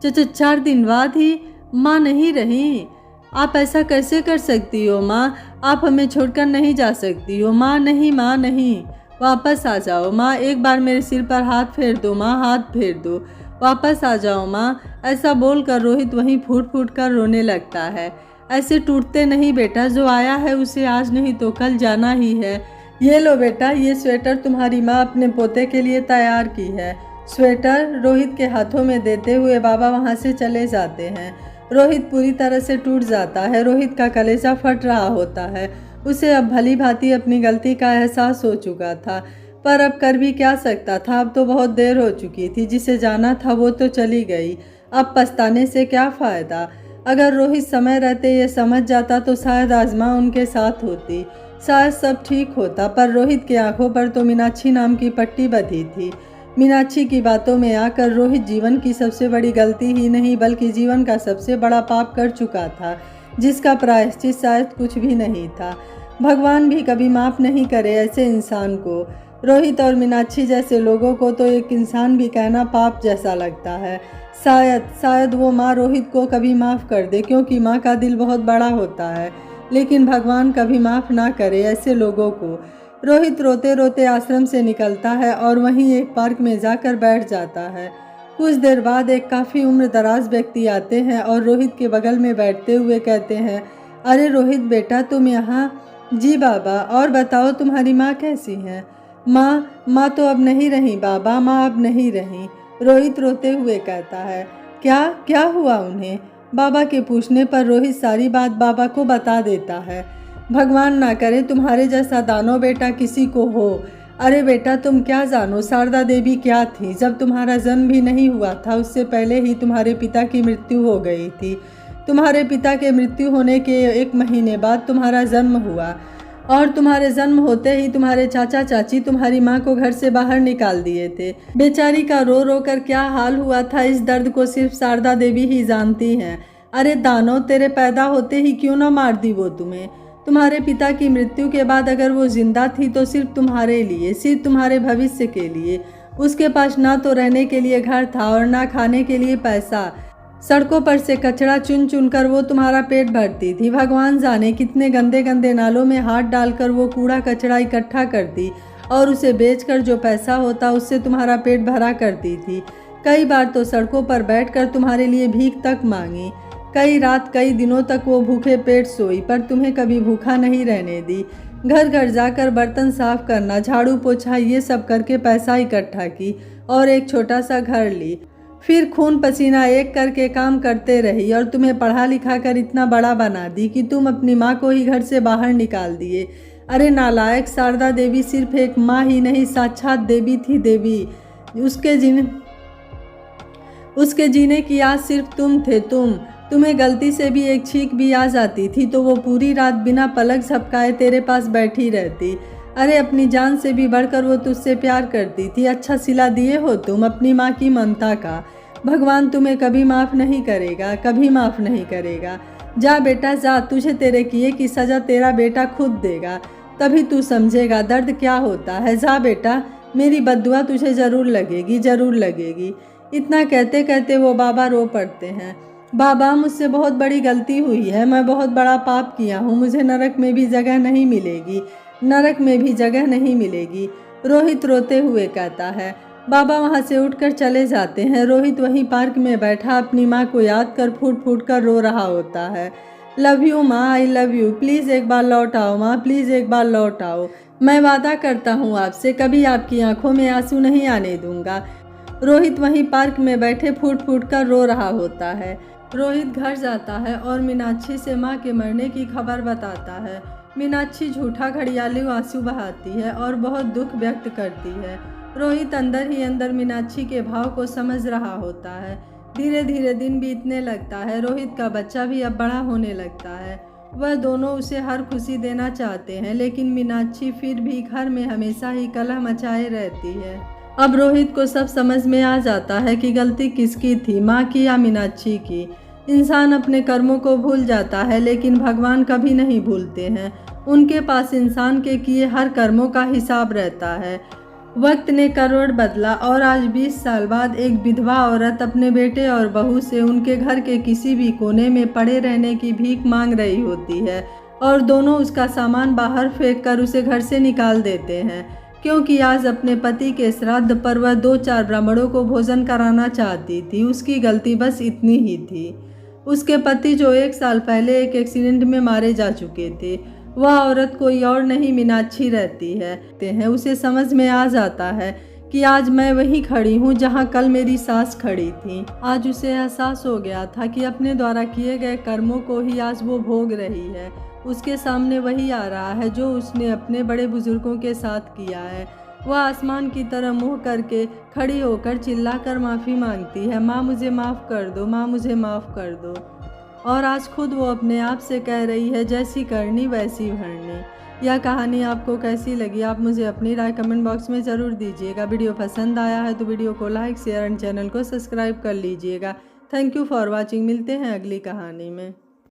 S1: चाचा, 4 दिन बाद ही? माँ नहीं रही। आप ऐसा कैसे कर सकती हो माँ? आप हमें छोड़कर नहीं जा सकती हो। माँ नहीं, माँ नहीं, वापस आ जाओ माँ, एक बार मेरे सिर पर हाथ फेर दो माँ, हाथ फेर दो, वापस आ जाओ माँ। ऐसा बोलकर रोहित वहीं फूट फूट कर रोने लगता है। ऐसे टूटते नहीं बेटा, जो आया है उसे आज नहीं तो कल जाना ही है। ये लो बेटा, ये स्वेटर तुम्हारी माँ अपने पोते के लिए तैयार की है। स्वेटर रोहित के हाथों में देते हुए बाबा वहाँ से चले जाते हैं। रोहित पूरी तरह से टूट जाता है। रोहित का कलेजा फट रहा होता है। उसे अब भली भांति अपनी गलती का एहसास हो चुका था, पर अब कर भी क्या सकता था। अब तो बहुत देर हो चुकी थी, जिसे जाना था वो तो चली गई। अब पछताने से क्या फ़ायदा। अगर रोहित समय रहते ये समझ जाता तो शायद आज माँ उनके साथ होती, शायद सब ठीक होता। पर रोहित की आंखों पर तो मीनाक्षी नाम की पट्टी बंधी थी। मीनाक्षी की बातों में आकर रोहित जीवन की सबसे बड़ी गलती ही नहीं बल्कि जीवन का सबसे बड़ा पाप कर चुका था, जिसका प्रायश्चित शायद कुछ भी नहीं था। भगवान भी कभी माफ़ नहीं करे ऐसे इंसान को। रोहित और मीनाक्षी जैसे लोगों को तो एक इंसान भी कहना पाप जैसा लगता है। शायद वो माँ रोहित को कभी माफ़ कर दे, क्योंकि माँ का दिल बहुत बड़ा होता है, लेकिन भगवान कभी माफ़ ना करे ऐसे लोगों को। रोहित रोते रोते आश्रम से निकलता है और वहीं एक पार्क में जाकर बैठ जाता है। कुछ देर बाद एक काफ़ी उम्र दराज व्यक्ति आते हैं और रोहित के बगल में बैठते हुए कहते हैं, अरे रोहित बेटा, तुम यहाँ? जी बाबा, और बताओ तुम्हारी माँ कैसी है? माँ तो अब नहीं रही बाबा, माँ अब नहीं रही। रोहित रोते हुए कहता है, क्या हुआ उन्हें? बाबा के पूछने पर रोहित सारी बात बाबा को बता देता है। भगवान ना करे तुम्हारे जैसा दानो बेटा किसी को हो। अरे बेटा, तुम क्या जानो शारदा देवी क्या थी? जब तुम्हारा जन्म भी नहीं हुआ था उससे पहले ही तुम्हारे पिता की मृत्यु हो गई थी। तुम्हारे पिता के मृत्यु होने के 1 महीने बाद तुम्हारा जन्म हुआ और तुम्हारे जन्म होते ही तुम्हारे चाचा चाची तुम्हारी माँ को घर से बाहर निकाल दिए थे। बेचारी का रो रो कर क्या हाल हुआ था, इस दर्द को सिर्फ शारदा देवी ही जानती हैं। अरे दानो, तेरे पैदा होते ही क्यों ना मार दी वो तुम्हें? तुम्हारे पिता की मृत्यु के बाद अगर वो जिंदा थी तो सिर्फ तुम्हारे लिए, सिर्फ तुम्हारे भविष्य के लिए। उसके पास ना तो रहने के लिए घर था और ना खाने के लिए पैसा। सड़कों पर से कचरा चुन चुन कर वो तुम्हारा पेट भरती थी। भगवान जाने कितने गंदे गंदे नालों में हाथ डालकर वो कूड़ा कचरा इकट्ठा करती और उसे बेचकर जो पैसा होता उससे तुम्हारा पेट भरा करती थी। कई बार तो सड़कों पर बैठकर तुम्हारे लिए भीख तक मांगी। कई रात कई दिनों तक वो भूखे पेट सोई, पर तुम्हें कभी भूखा नहीं रहने दी। घर घर जाकर बर्तन साफ करना, झाड़ू पोछा, ये सब करके पैसा इकट्ठा की और एक छोटा सा घर ली। फिर खून पसीना एक करके काम करते रही और तुम्हें पढ़ा लिखा कर इतना बड़ा बना दी कि तुम अपनी माँ को ही घर से बाहर निकाल दिए। अरे नालायक, शारदा देवी सिर्फ एक माँ ही नहीं, साक्षात देवी थी देवी। उसके जीने की आज सिर्फ तुम थे। तुम्हें गलती से भी एक छींक भी आ जाती थी तो वो पूरी रात बिना पलक झपकाए तेरे पास बैठी रहती। अरे अपनी जान से भी बढ़कर वो तुझसे प्यार करती थी। अच्छा सिला दिए हो तुम अपनी माँ की ममता का। भगवान तुम्हें कभी माफ़ नहीं करेगा, कभी माफ़ नहीं करेगा। जा बेटा जा, तुझे तेरे किए की सज़ा तेरा बेटा खुद देगा, तभी तू समझेगा दर्द क्या होता है। जा बेटा, मेरी बद्दुआ तुझे ज़रूर लगेगी, ज़रूर लगेगी। इतना कहते कहते वो बाबा रो पड़ते हैं। बाबा, मुझसे बहुत बड़ी गलती हुई है, मैं बहुत बड़ा पाप किया हूँ, मुझे नरक में भी जगह नहीं मिलेगी, नरक में भी जगह नहीं मिलेगी। रोहित रोते हुए कहता है। बाबा वहाँ से उठकर चले जाते हैं। रोहित वहीं पार्क में बैठा अपनी माँ को याद कर फूट फूट कर रो रहा होता है। लव यू माँ, आई लव यू, प्लीज़ एक बार लौट आओ माँ, प्लीज़ एक बार लौट आओ। मैं वादा करता हूँ आपसे, कभी आपकी आंखों में आंसू नहीं आने दूंगा। रोहित वहीं पार्क में बैठे फूट फूट कर रो रहा होता है। रोहित घर जाता है और मीनाक्षी से माँ के मरने की खबर बताता है। मीनाक्षी झूठा घड़ियालू आंसू बहाती है और बहुत दुख व्यक्त करती है। रोहित अंदर ही अंदर मीनाक्षी के भाव को समझ रहा होता है। धीरे धीरे दिन बीतने लगता है। रोहित का बच्चा भी अब बड़ा होने लगता है। वह दोनों उसे हर खुशी देना चाहते हैं, लेकिन मीनाक्षी फिर भी घर में हमेशा ही कलह मचाए रहती है। अब रोहित को सब समझ में आ जाता है कि गलती किसकी थी, माँ की या मीनाक्षी की। इंसान अपने कर्मों को भूल जाता है, लेकिन भगवान कभी नहीं भूलते हैं। उनके पास इंसान के किए हर कर्मों का हिसाब रहता है। वक्त ने करवट बदला और आज 20 साल बाद एक विधवा औरत अपने बेटे और बहू से उनके घर के किसी भी कोने में पड़े रहने की भीख मांग रही होती है और दोनों उसका सामान बाहर फेंक कर उसे घर से निकाल देते हैं, क्योंकि आज अपने पति के श्राद्ध पर वह 2-4 ब्राह्मणों को भोजन कराना चाहती थी। उसकी गलती बस इतनी ही थी। उसके पति जो 1 साल पहले एक एक्सीडेंट में मारे जा चुके थे, वह औरत कोई और नहीं मीनाक्षी रहती है। उसे समझ में आ जाता है कि आज मैं वहीं खड़ी हूँ जहाँ कल मेरी सास खड़ी थी। आज उसे एहसास हो गया था कि अपने द्वारा किए गए कर्मों को ही आज वो भोग रही है। उसके सामने वही आ रहा है जो उसने अपने बड़े बुजुर्गों के साथ किया है। वह आसमान की तरह मुँह करके खड़ी होकर चिल्लाकर माफ़ी मांगती है, माँ मुझे माफ़ कर दो, माँ मुझे माफ़ कर दो। और आज खुद वो अपने आप से कह रही है, जैसी करनी वैसी भरनी। यह कहानी आपको कैसी लगी, आप मुझे अपनी राय कमेंट बॉक्स में ज़रूर दीजिएगा। वीडियो पसंद आया है तो वीडियो को लाइक शेयर एंड चैनल को सब्सक्राइब कर लीजिएगा। Thank you for watching. मिलते हैं अगली कहानी में।